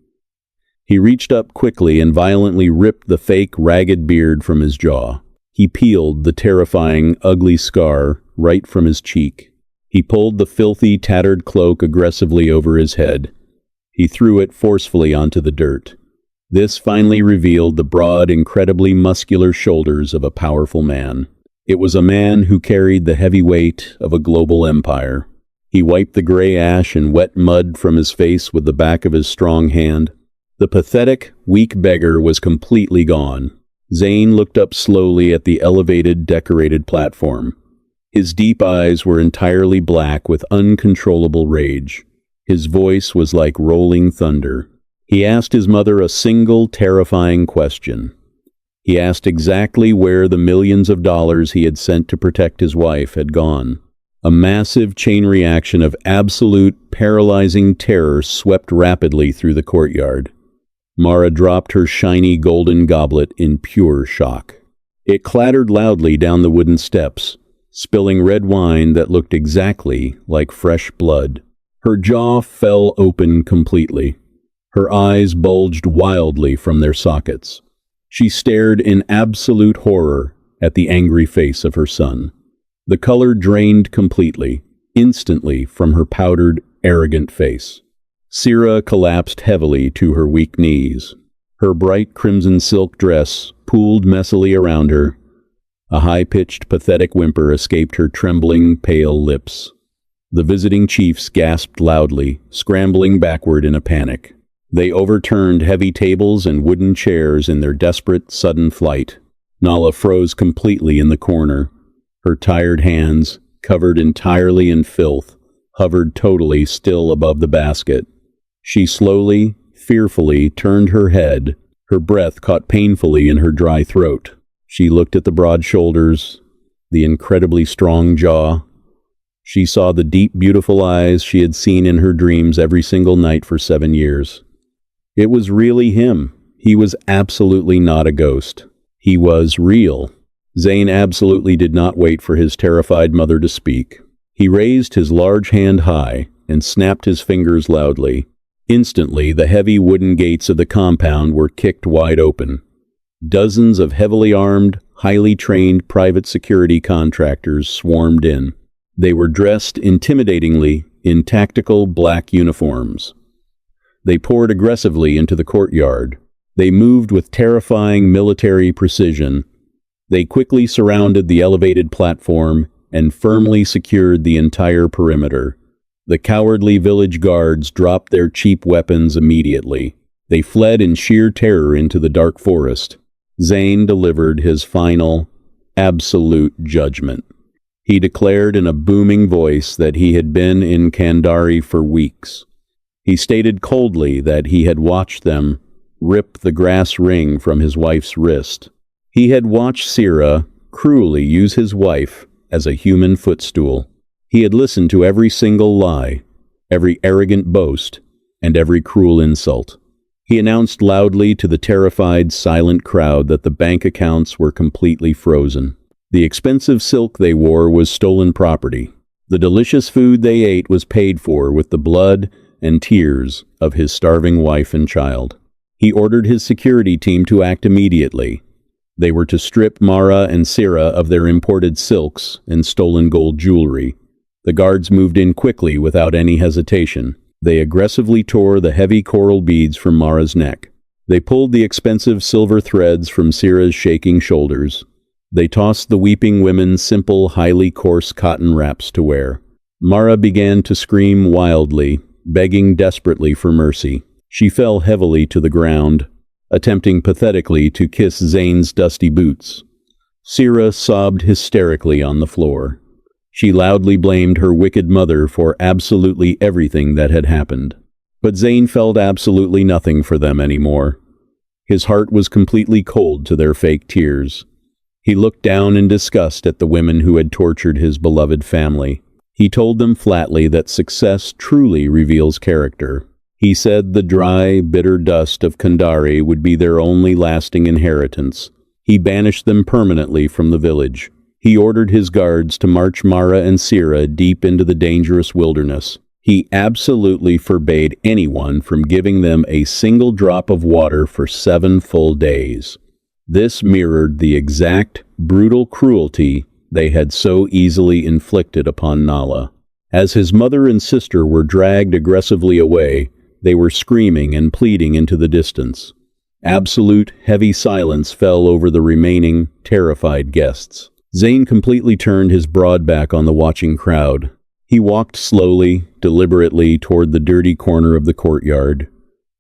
He reached up quickly and violently ripped the fake, ragged beard from his jaw. He peeled the terrifying, ugly scar right from his cheek. He pulled the filthy, tattered cloak aggressively over his head. He threw it forcefully onto the dirt. This finally revealed the broad, incredibly muscular shoulders of a powerful man. It was a man who carried the heavy weight of a global empire. He wiped the gray ash and wet mud from his face with the back of his strong hand. The pathetic, weak beggar was completely gone. Zayn looked up slowly at the elevated, decorated platform. His deep eyes were entirely black with uncontrollable rage. His voice was like rolling thunder. He asked his mother a single, terrifying question. He asked exactly where the millions of dollars he had sent to protect his wife had gone. A massive chain reaction of absolute, paralyzing terror swept rapidly through the courtyard. Mara dropped her shiny golden goblet in pure shock. It clattered loudly down the wooden steps, spilling red wine that looked exactly like fresh blood. Her jaw fell open completely. Her eyes bulged wildly from their sockets. She stared in absolute horror at the angry face of her son. The color drained completely, instantly from her powdered, arrogant face. Sira collapsed heavily to her weak knees. Her bright crimson silk dress pooled messily around her. A high-pitched, pathetic whimper escaped her trembling, pale lips. The visiting chiefs gasped loudly, scrambling backward in a panic. They overturned heavy tables and wooden chairs in their desperate, sudden flight. Nala froze completely in the corner. Her tired hands, covered entirely in filth, hovered totally still above the basket. She slowly, fearfully turned her head. Her breath caught painfully in her dry throat. She looked at the broad shoulders, the incredibly strong jaw. She saw the deep, beautiful eyes she had seen in her dreams every single night for 7 years. It was really him. He was absolutely not a ghost. He was real. Zayn absolutely did not wait for his terrified mother to speak. He raised his large hand high and snapped his fingers loudly. Instantly, the heavy wooden gates of the compound were kicked wide open. Dozens of heavily armed, highly trained private security contractors swarmed in. They were dressed intimidatingly in tactical black uniforms. They poured aggressively into the courtyard. They moved with terrifying military precision. They quickly surrounded the elevated platform and firmly secured the entire perimeter. The cowardly village guards dropped their cheap weapons immediately. They fled in sheer terror into the dark forest. Zayn delivered his final, absolute judgment. He declared in a booming voice that he had been in Kandari for weeks. He stated coldly that he had watched them rip the grass ring from his wife's wrist. He had watched Sira cruelly use his wife as a human footstool. He had listened to every single lie, every arrogant boast, and every cruel insult. He announced loudly to the terrified, silent crowd that the bank accounts were completely frozen. The expensive silk they wore was stolen property. The delicious food they ate was paid for with the blood and tears of his starving wife and child. He ordered his security team to act immediately. They were to strip Mara and Sira of their imported silks and stolen gold jewelry. The guards moved in quickly without any hesitation. They aggressively tore the heavy coral beads from Mara's neck. They pulled the expensive silver threads from Sira's shaking shoulders. They tossed the weeping women simple, highly coarse cotton wraps to wear. Mara began to scream wildly, begging desperately for mercy. She fell heavily to the ground, attempting pathetically to kiss Zayn's dusty boots. Sira sobbed hysterically on the floor. She loudly blamed her wicked mother for absolutely everything that had happened. But Zane felt absolutely nothing for them anymore. His heart was completely cold to their fake tears. He looked down in disgust at the women who had tortured his beloved family. He told them flatly that success truly reveals character. He said the dry, bitter dust of Kandari would be their only lasting inheritance. He banished them permanently from the village. He ordered his guards to march Mara and Sira deep into the dangerous wilderness. He absolutely forbade anyone from giving them a single drop of water for 7 full days. This mirrored the exact, brutal cruelty they had so easily inflicted upon Nala. As his mother and sister were dragged aggressively away, they were screaming and pleading into the distance. Absolute, heavy silence fell over the remaining, terrified guests. Zane completely turned his broad back on the watching crowd. He walked slowly, deliberately toward the dirty corner of the courtyard.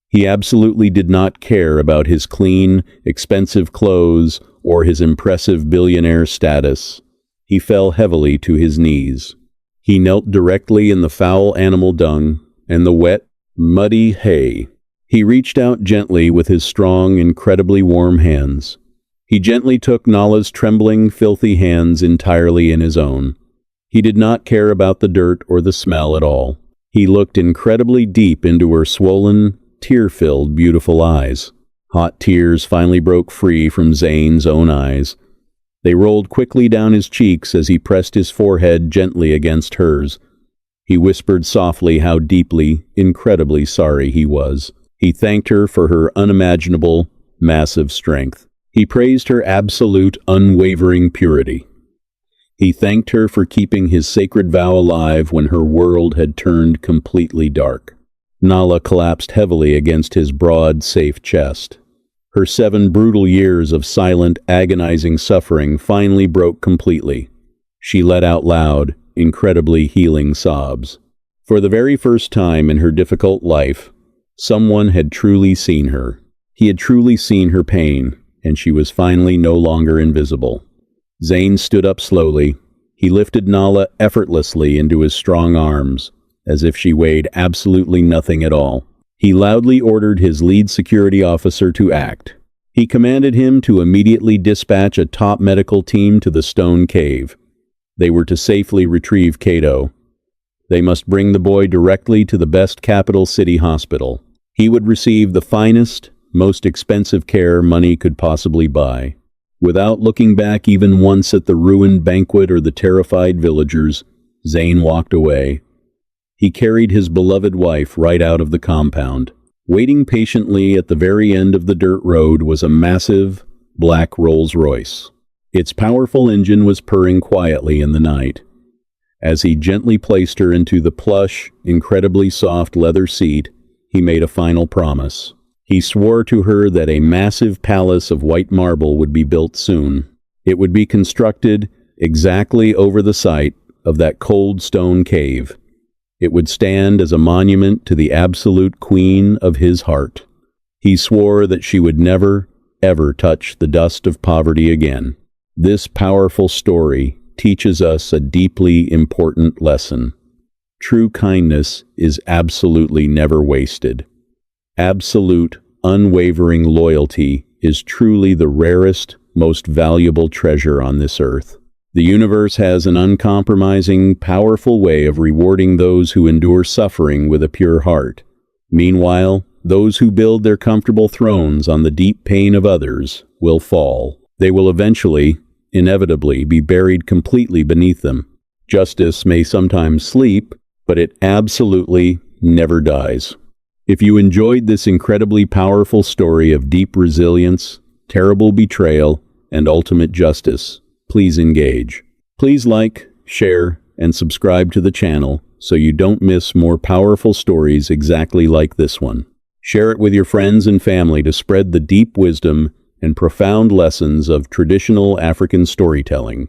He absolutely did not care about his clean, expensive clothes or his impressive billionaire status. He fell heavily to his knees. He knelt directly in the foul animal dung and the wet, muddy hay. He reached out gently with his strong, incredibly warm hands. He gently took Nala's trembling, filthy hands entirely in his own. He did not care about the dirt or the smell at all. He looked incredibly deep into her swollen, tear-filled, beautiful eyes. Hot tears finally broke free from Zane's own eyes. They rolled quickly down his cheeks as he pressed his forehead gently against hers. He whispered softly how deeply, incredibly sorry he was. He thanked her for her unimaginable, massive strength. He praised her absolute, unwavering purity. He thanked her for keeping his sacred vow alive when her world had turned completely dark. Nala collapsed heavily against his broad, safe chest. Her 7 brutal years of silent, agonizing suffering finally broke completely. She let out loud, incredibly healing sobs. For the very first time in her difficult life, someone had truly seen her. He had truly seen her pain, and she was finally no longer invisible. Zane stood up slowly. He lifted Nala effortlessly into his strong arms, as if she weighed absolutely nothing at all. He loudly ordered his lead security officer to act. He commanded him to immediately dispatch a top medical team to the stone cave. They were to safely retrieve Kato. They must bring the boy directly to the best capital city hospital. He would receive the finest, most expensive care money could possibly buy. Without looking back even once at the ruined banquet or the terrified villagers, Zane walked away. He carried his beloved wife right out of the compound. Waiting patiently at the very end of the dirt road was a massive, black Rolls-Royce. Its powerful engine was purring quietly in the night. As he gently placed her into the plush, incredibly soft leather seat, he made a final promise. He swore to her that a massive palace of white marble would be built soon. It would be constructed exactly over the site of that cold stone cave. It would stand as a monument to the absolute queen of his heart. He swore that she would never, ever touch the dust of poverty again. This powerful story teaches us a deeply important lesson. True kindness is absolutely never wasted. Absolute, unwavering loyalty is truly the rarest, most valuable treasure on this earth. The universe has an uncompromising, powerful way of rewarding those who endure suffering with a pure heart. Meanwhile, those who build their comfortable thrones on the deep pain of others will fall. They will eventually, inevitably, be buried completely beneath them. Justice may sometimes sleep, but it absolutely never dies. If you enjoyed this incredibly powerful story of deep resilience, terrible betrayal, and ultimate justice, please engage. Please like, share, and subscribe to the channel so you don't miss more powerful stories exactly like this one. Share it with your friends and family to spread the deep wisdom and profound lessons of traditional African storytelling.